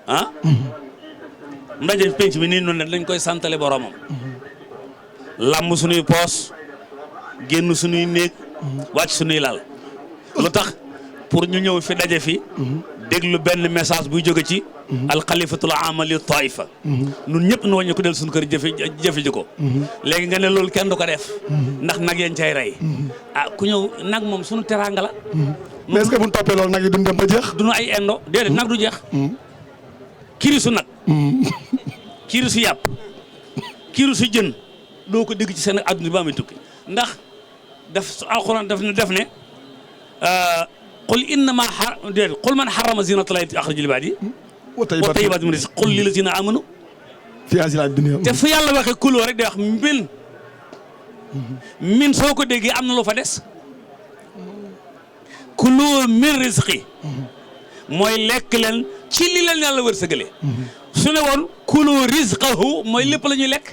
Speaker 3: ah. ndaje penc bi nii noonu ne dañ koy santale boromam. làmb suñuy poos génn suñuy néeg wàcc suñuy lal lu tax pour ñu ñëw fi daje fi déglu benn message buy jóge ci alxalifatul amali taifa nun ñëpp nu wañu ko del suñu kër jëfe ji ko léegi nga ne loolu kenn du ko def ndax nag yeen cay rey ku ñëw nag moom suñu teraanga la
Speaker 2: mais est-ce que bu ñu toppee loolu nag yi duñ dem ba jeex
Speaker 3: duñu ay indo déedéet nag du jeex kirisu nag kirisu yàpp kirisu jën doo ko dégg ci seen adduna ba amee tukki ndax daf alxuraan daf ne qul innama qul man harrama zinatallahi axraja li ibaadi wa tayyibaati min rizq qul lillazina amanu
Speaker 2: fi haazihil dunya
Speaker 3: te fu yàlla waxee kuloo rek day wax min soo ko déggee am na lu fa des kuloo min rizqi mooy lekk leen ci li leen yàlla wërsëgale su ne woon kuloo rizqahu mooy lépp la ñuy lekk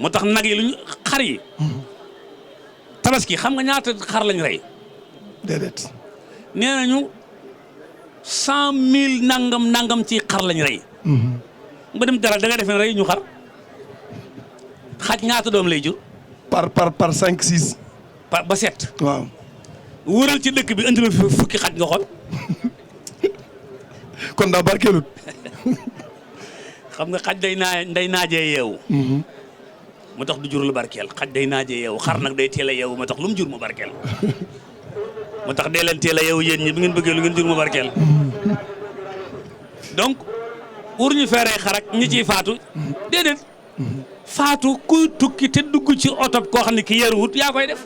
Speaker 3: moo tax nag yi luñ xar yi tabaski xam nga ñaata xar lañ rey
Speaker 2: déedéet
Speaker 3: nee nañu 100,000 nangam ci xar lañ rey nga dem dara da nga defee rey ñu xar xaj ñaata doom lay jur
Speaker 2: par 5 6
Speaker 3: ba 7
Speaker 2: waaw
Speaker 3: wëral ci dëkk bi indi la fukki xaj nga xool
Speaker 2: kon daa barkeelut
Speaker 3: xam nga xaj day naajee yeewu mu tax du jur lu barkeel xaj day naajee yeewu xar nag day teel a yeewu moo tax lu mu jur mu barkeel moo tax dee leen teel a yeewu yéen ñi bi ngeen bëggee lu ngeen jur mu barkeel donc pour ñu feeree xarak ñi ciy faatu déedéet faatu kuy tukki te dugg ci oto koo xam ne ki yaruwut yaa koy def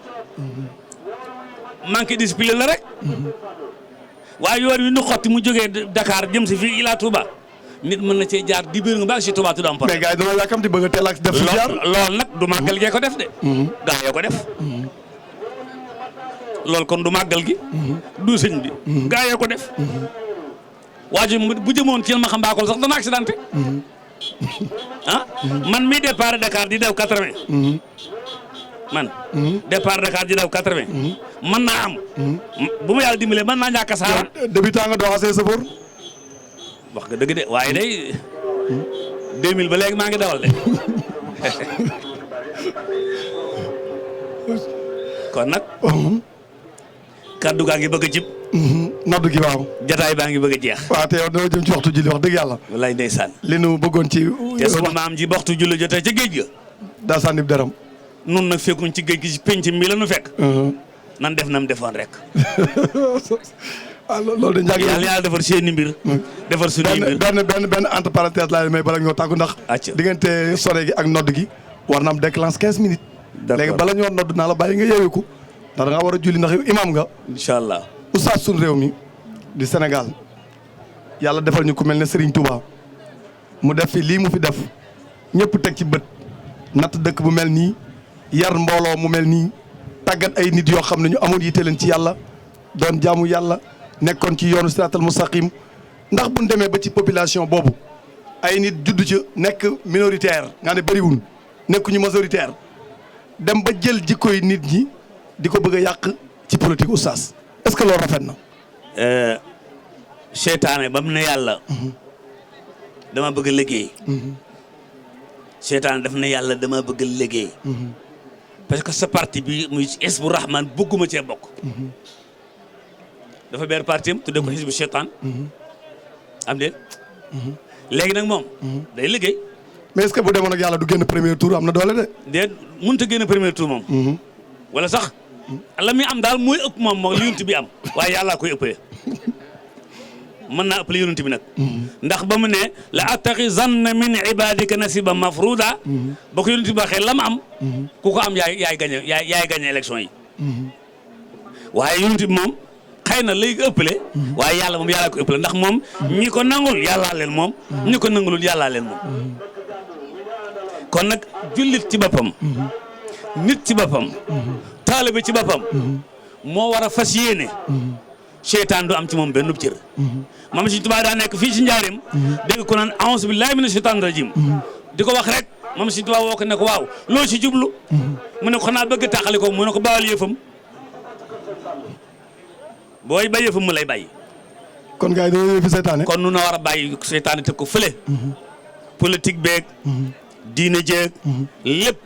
Speaker 3: manque discipline la rek waaye yoon wi nu xotti mu jógee Dakar jëm si fii ila Touba nit mën na cee jaar di biir nga ba si Touba tudd am
Speaker 2: mais gars yi dañoo yàkkamti bëgg a teel ak def fi jaar
Speaker 3: loolu nag du màggal gee ko def de gaa yoo ko def loolu kon du màggal gi du sëñ bi gaa yoo ko def waaju bu jëmoon ci ma xam mbaakol sax dana accidenté man mi départ Dakar di daw 80 man départ Dakar di daw 80 mën naa am bu ma yàlla dimbalee mën naa ñàkk a saara
Speaker 2: débutant nga doo xasee sëfoor
Speaker 3: wax nga dëgg de waaye day 2000 ba léegi maa ngi dawal de kon nag kaddu gaa ngi bëgg a jib
Speaker 2: noddu gi waaw
Speaker 3: jataay baa ngi bëgg a jeex
Speaker 2: waaw te yow dana jëm ci waxtu julli wax dëgg yàlla
Speaker 3: wallaay ndeysaan
Speaker 2: li nu bëggoon ci
Speaker 3: te sunu maam ji waxtu julli jotee ca géej ga
Speaker 2: daa sànnib deram
Speaker 3: nun nag fekkuñ ci géej gi ci penc mi la nu fekk nan def nam defoon rek
Speaker 2: loolu de njàng
Speaker 3: yàlla defar seeni mbir defar suñuy mbir
Speaker 2: benn entre parenthèse laa may bala ñoo tàggu ndax diggante sore gi ak nodd gi war na am déclenche 15 minutes léegi bala ñoo nodd naa la bàyyi nga yeewiku ndax da nga war a julli ndax yow imam nga
Speaker 3: incha allah
Speaker 2: oustaz suñu réew mi di Sénégal yàlla defal ñu ku mel ne Serigne Touba mu def fi lii mu fi def ñëpp teg ci bët natt dëkk bu mel nii yar mbooloo mu mel nii tàggat ay nit yoo xam ne ñu amoon yitte leen ci yàlla doon jaamu yàlla nekkoon ci yoonu siratal mustaqim ndax buñ demee ba ci population boobu ay nit judd ci nekk minoritaire nga ne bëriwul nekkuñu majoritaire dem ba jël jikkoy nit ñi di ko bëgg a yàq ci politique oustaz est-ce que loolu rafet na.
Speaker 3: seytaane ba mu ne yàlla. dama bëgg a liggéey. seytaane daf ne yàlla dama bëgg a liggéey. parce que sa parti bi muy Hizbu Rahman bëgguma cee bokk. dafa beer parti am tudde ko Hizbu Seytaan. am déet. léegi nag moom. day liggéey.
Speaker 2: mais est-ce que bu demoon ak yàlla du génn premier tour am na doole de.
Speaker 3: déet mënut a génn premier tour moom. wala sax la muy am daal mooy ëpp moom li yonent bi am waaye yàllaa koy ëppee mën naa ëpp li yonent bi nag. ndax ba mu ne la attaxizanna min ibadika nasiba mafruda ba ko yonent bi waxee la mu am. ku ko am yaay gagné élection yi. waaye yonent bi moom xëy na lay ëppale. waaye yàlla moom yàllaa koy ëppale ndax moom ñi ko nangul yàllaa leen moom. ñi ko nangulul yàllaa leen moom. kon nag jullit ci boppam. nit ci boppam. taalibe ci boppam. moo war a fas yéene. seytaan du am ci moom benn cër. maam Sëriñ Tuubaa daa nekk fii ci njaareem. dégg ko naan a'uuzu billaahi mina shaytaani rajiim. di ko wax rek maam Sëriñ Tuubaa woo ko ne ko waaw loo ci jublu. mu ne ko xanaa bëgg tàqali ko mu ne ko baal yëfam. booy ba yëfam mu lay bàyyi.
Speaker 2: kon gars yi dañoo yëfi seytaane.
Speaker 3: kon nu na war a bàyyi seytaane teg ko fële. politique beeg. diine jeeg. lépp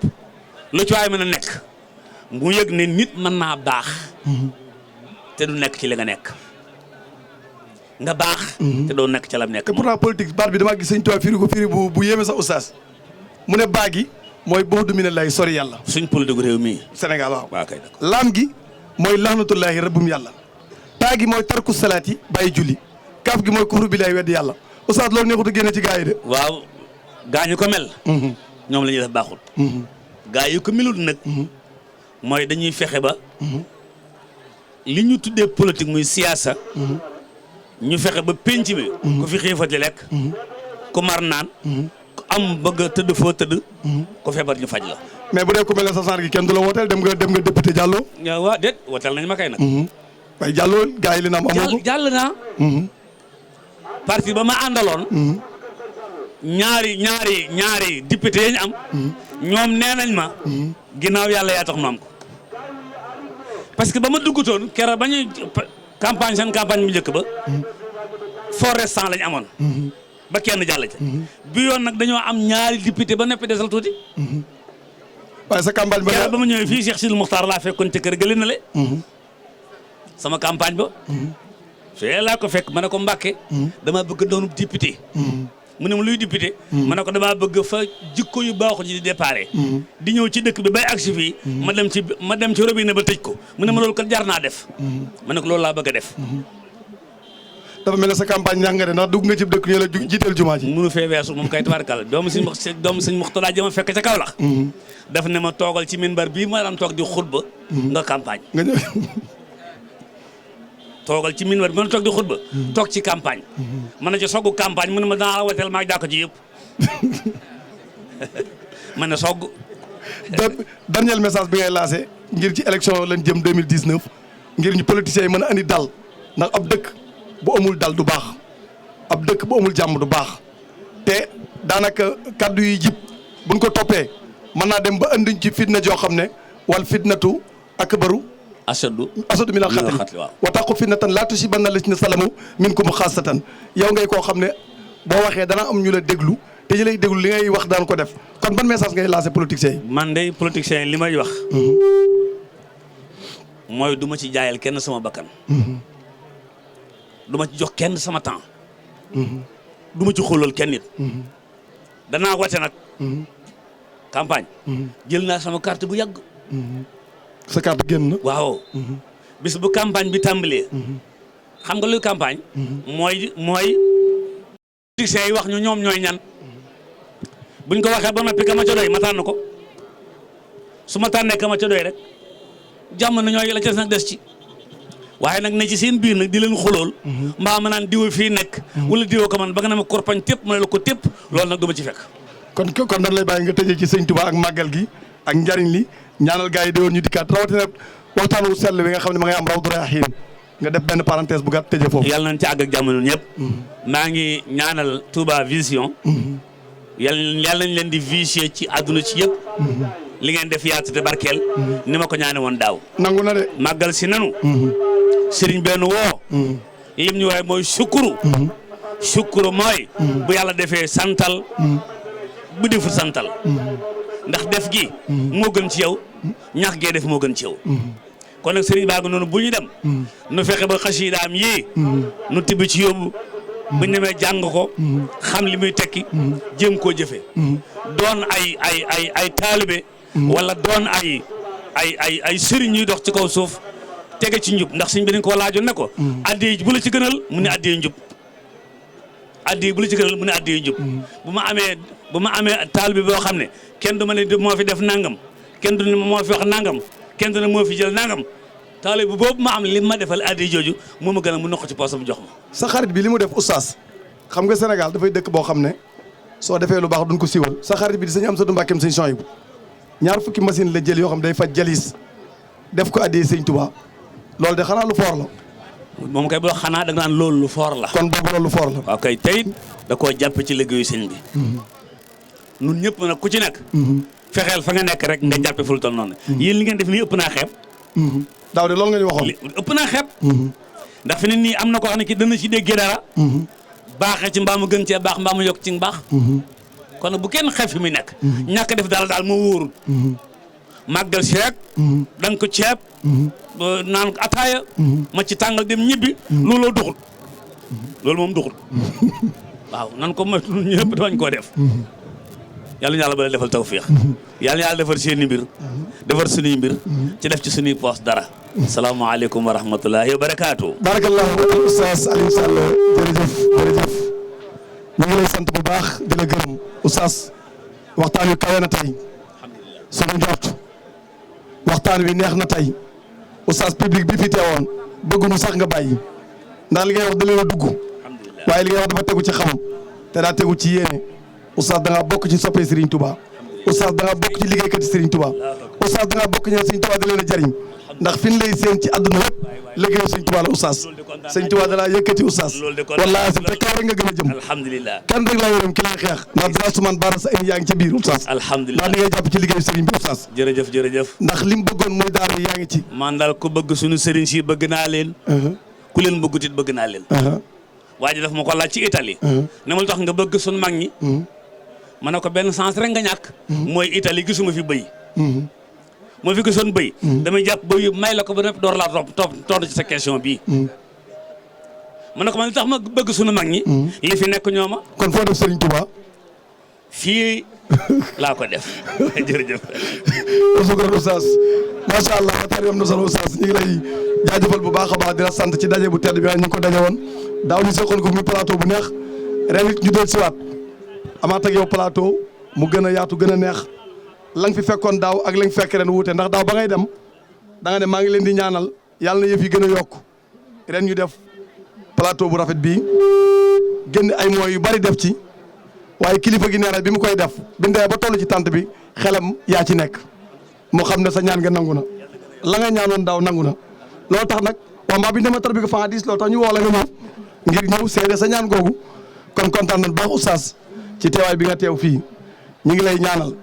Speaker 3: lu ci waay mën a nekk. mu yëg ne nit mën naa baax. te du nekk ci li nga nekk nga baax te doo nekk ca lam nekk
Speaker 2: te pourtant politique baat bi damaa gis sëñ Tuubaa firi ko firi bu yéeme sax oustaz mu ne baa gi mooy bu'du mina lay sori yàlla
Speaker 3: suñ politique réew mii
Speaker 2: Sénégal waaw
Speaker 3: waaw kay d'accord
Speaker 2: laam gi mooy laxnatullaahi rabbum yàlla taa gi mooy tarku salaat yi bàyyi julli kaaf gi mooy kufru billaahi weddi yàlla oustaz loolu neexut a génne ci gaa yi de
Speaker 3: waaw gaa ñu ko mel ñoom la ñuy def baaxul gaa yu ko melul nag mooy dañuy fexe ba li ñu tuddee politique muy siyaasa ñu fexe ba pénc bi ku fi xiifati lekk ku mar naan ku am bëgg a tëdd foo tëdd ku feebar ñu faj la
Speaker 2: mais bu dee ku mel ne sa sant gi kenn du la wooteel dem nga député Diallo
Speaker 3: waaw déet wooteel nañ ma kay nag
Speaker 2: waaye Diallo gaa yi li naam amoo ko
Speaker 3: jàll naa parti ba ma àndaloon ñaari député yi ñu am ñoom nee nañ ma ginnaaw yàlla yaa tax nu am ko parce que ba ma duggutoon keroog ba ñuy campagne seen campagne bu njëkk ba forrestant lañ amoon ba kenn jàll ca bi yoon nag dañoo am ñaari député ba noppi desal tuuti
Speaker 2: waaye sa campagne ba
Speaker 3: keroog ba ma ñëwee fii Cheikh Sidil Mokhtar laa fekkoon ca kër gële na le sama campagne ba fee laa ko fekk ma ne ko Mbàkke dama bëgg doonu député mu ne ma luy député ma ne ko damaa bëgg fa jikko yu baaxu ji di déparé di ñëw ci dëkk bi bay agsi fii ma dem ci robinet ba tëj ko mu ne ma loolu kat jar naa def ma ne ko loolu laa bëgg a def
Speaker 2: dafa mel ne sa campagne ñànga de ndax dugg nga ci dëkk ñu la jiiteel jumaa ji
Speaker 3: munu fee weesu moom kay tabarkàlla doomu sëñ Muxtada jama fekk ca Kaolack daf ne ma toogal ci minbar bii ma daan toog di xutba nga campagne
Speaker 2: nga ñëw
Speaker 3: toogal ci minbar bi ma toog di xutba toog ci campagne man na ci soggu campagne mu ne ma danaa la wateel maa jàkko ci yëpp man ne sogg
Speaker 2: dernier message bi ngay lancé ngir ci élection lañ jëm 2019 ngir ñu politiciens yi mën a andi dal ndax ab dëkk bu amul dal du baax ab dëkk bu amul jàmm du baax te daanaka kaddu yi jib buñ ko toppee mën naa dem ba andiñ ci fitna joo xam ne wal fitnatu akbaru asadu min al xatli wa taqu fitnatan laa tusibanna allaziina zalamu minkum xaasatan yow ngay koo xam ne boo waxee dana am ñu la déglu te ñu lay déglu li ngay wax daan ko def kon ban message ngay lancé politiciens yi.
Speaker 3: man de politiciens yi li may wax mooy du ma ci jaayal kenn sama bakkan du ma ci jox kenn sama temps du ma ci xoolal kenn nit danaa wate nag campagne jël naa sama carte bu yàgg
Speaker 2: sa carte génn na
Speaker 3: waaw bis bu campagne bi tàmbalee xam nga luy campagne mooy politiciens yi wax ñu ñoom ñooy ñan buñ ko waxee ba noppi ka ma ca doy ma tànn ko su ma tànnee ka ma ca doy rek jàmm na ñooy la ca nag des ci waaye nag ne ci seen biir nag di leen xulool mbaa ma naan diwa fii nekk wala diwa ko man ba nga ne ma korpañ tépp ma ne la ko tépp loolu nag du ma ci fekk
Speaker 2: kon dañ lay bàyyi nga tëjee ci sëñ Touba ak màggal gi ak njariñ li ñaanal gars yi déwoon ñu dikkaat rawatina waxtaan wu sell bi nga xam ne ma ngay am Rawdu Rayaahiin nga def benn parenthèse bu gàtt tëjee foofu
Speaker 3: yàlla nañ ci àgg ak jàmm ñun ñëpp maa ngi ñaanal Touba Vision yàlla nañ leen di viser ci àdduna ci yëpp li ngeen def yaatu te barkeel ni ma ko ñaane woon daaw
Speaker 2: nangu na de
Speaker 3: màggal si nanu sëriñ benn woo lim ñu waaye mooy sukkuru mooy bu yàlla defee santal bu deful santal ndax def gi moo gën ci yow ñax gee def moo gën ci yow kon nag sëriñ baa ngi noonu bu ñu dem nu fexe ba xasiidaam yii nu tibb ci yóbbu bu ñu demee jàng ko xam li muy tekki jéem koo jëfe doon ay taalibe wala doon ay sëriñ ñuy dox ci kaw suuf tege ci njub ndax sëñ bi dañ ko laajoon ne ko addiye bu la ci gënal mu ne addiye njub addiye bu la ci gënal mu ne addiye njub bu ma amee taalibe boo xam ne kenn du ma ne moo fi def nangam kenn du ne moo fi wax nangam kenn du ne moo fi jël nangam taalibe boobu ma am li ma defal addiye jooju moo ma gën a mu noq ci poosam jox ma
Speaker 2: sa xarit bi li mu def oustaz xam nga Sénégal dafay dëkk boo xam ne soo defee lu baax duñ ko siiwal sa xarit bi di sëñ Amsatu Mbàkkeem sëñ Souhaïbou ñaar fukki machine la jël yoo xam day faj jalis def ko addee sëñ Touba loolu de xanaa lu foor la
Speaker 3: moom kay boo xanaa da nga naan loolu lu foor la
Speaker 2: kon boobu loolu lu foor la
Speaker 3: waaw kay tey da koo jàpp ci liggéeyu sëñ bi nun ñëpp nag ku ci nekk fexeel fa nga nekk rek nga jàppe fu lu toll noonu yéen li ngeen def nii ëpp naa xeeb
Speaker 2: daaw de loolu nga ñu waxoon
Speaker 3: ëpp naa xeeb ndax fi ne nii am na koo xam ne ki dana ci déggee dara baaxee ci mbaa mu gën cee baax mbaa mu yokk ci baax kon nag bu kenn xeeb fi muy nekk ñàkk def dara daal moo wóorul màggal si rek da nga ko ceeb naan ko ataaya ma ci tàngal dem ñibbi looloo duxul loolu moom duxul waaw nan ko moytu ñëpp dañ koo def yàlla na yàlla ba defal tawfiix yàlla na yàlla defal seeni mbir defar suñuy mbir ci def ci suñuy poos dara salaamaaleykum wa rahmatullahi wa barakaatu.
Speaker 2: barakallahu oustaz Alioune Sall jërëjëf jërëjëf ñu ngi lay sant bu baax di la gërëm oustaz waxtaan wi kawe na tey sunu njort waxtaan wi neex na tey oustaz public bi fi teewoon bëgguñu sax nga bàyyi ndax li ngay wax da leen a dugg waaye li ngay wax dafa tegu ci xam te daa tegu ci yéene oustaz da ngaa bokk ci soppee Serigne Touba oustaz da ngaa bokk ci liggéeykat Serigne Touba oustaz da ngaa bokk ñoom Serigne Touba da leen a jariñ ndax fi ñu lay seen ci àdduna yëpp liggéeyu Serigne Touba la oustaz Serigne Touba da laa yëkkati oustaz wallaahi te kaw rek nga gën a jëm
Speaker 3: alhamdulilah
Speaker 2: kan rek laa yërëm ki lay xeex ndax dara suman baara sa yaa ngi ci biir oustaz
Speaker 3: alhamdulilah
Speaker 2: ndax li ngay jàpp ci liggéeyu Serigne bi oustaz
Speaker 3: jërëjëf
Speaker 2: ndax li mu bëggoon mooy daara yaa ngi ci
Speaker 3: man daal ku bëgg suñu Serigne si bëgg naa leen ku leen bëggut it bëgg naa leen waa ji daf ma ko laaj ci Italie ne ma lu tax nga bëgg suñu mag ñi ma ne ko benn sens rek nga ñàkk mooy Italie gisuma fi bëy moo fi gisoon bëy damay jàpp bëy may la ko ba door laa tontu ci sa question bii ma ne ko man li tax ma bëgg suñu mag ñi li fi nekk ñooma
Speaker 2: kon foo def Serigne Touba
Speaker 3: fii laa ko def jërëjëf
Speaker 2: sukran oustaz macha allah waxtaan bi am na solo oustaz ñu ngi lay jaajëfal bu baax a baax di la sant ci daje bu tedd bi ñu ngi ko daje woon daaw ñu seqoon ko muy plateau bu neex ren it ñu del siwaat amaat ak yow plateau mu gën a yaatu gën a neex la nga fi fekkoon daaw ak la nga fekk ren wuute ndax daaw ba ngay dem da nga ne maa ngi leen di ñaanal yàlla na yëf yi gën a yokk ren ñu def plateau bu rafet bii génn ay moyens yu bari def ci waaye kilifa gi nee na bi mu koy def bi mu demee ba toll ci tànt bi xelam yaa ci nekk moo xam ne sa ñaan nga nangu na la nga ñaanoon daaw nangu na loolu tax nag wax maa bi ñu demee tarbi ko fa diis loolu tax ñu woo la nga ñëw ngir ñëw seede sa ñaan googu kon kontaan nañ baax oustaz ci teewaay bi nga teew fii ñu ngi lay ñaanal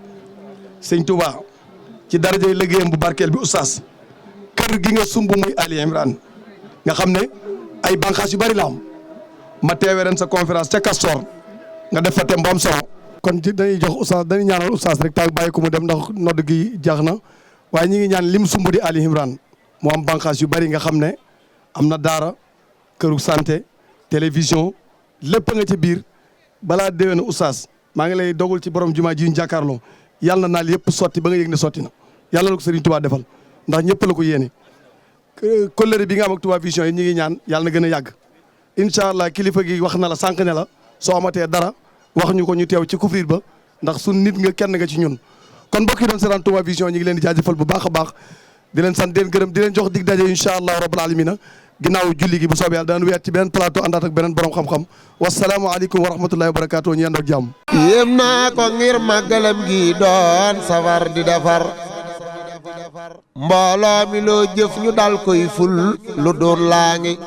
Speaker 2: sëñ Touba ci darajay liggéeyam bu barkeel bi oustaz kër gi nga sumb muy Ali Imran nga xam ne ay bànqaas yu bari la am ma teewee ren sa conférence ca Castor nga def fa thème bu am solo kon dañuy jox oustaz dañuy ñaanal oustaz rek taal bàyyi ko mu dem ndax nodd gi jaax na waaye ñi ngi ñaan lim sumb di Ali Imran mu am bànqaas yu bari nga xam ne am na daara këru santé télévision lépp nga ci biir balaa déwén oustaz maa ngi lay dogul ci borom jumaa ji ñu jàkkaarloo yàlla na naal yëpp sotti ba nga yëg ne sotti na yàlla na ko Serigne Touba defal ndax ñëpp la ko yéene kóllëre bi nga am ak Touba Vision yi ñu ngi ñaan yàlla na gën a yàgg incha allah kilifa gi wax na la sànq ne la soo amatee dara wax ñu ko ñu teew ci couvrir ba ndax sun nit nga kenn nga ci ñun kon mbokk yi doon seetaan Touba Vision ñu ngi leen di jaajëfal bu baax a baax di leen sant di leen gërëm di leen jox dig daje incha allah rabbal alamina ginnaaw julli gi bu soobee yàlla daan weer ci beneen plateau àndaat ak beneen borom xam-xam wasalaamualeykum wa rahmatullahi wa barakaatu ñu yendoo ak jàmm.
Speaker 1: yéem naa ko ngir màggalam gi doon safar di defar mbooloo mi loo jëf ñu dal koy ful lu doon laa ngi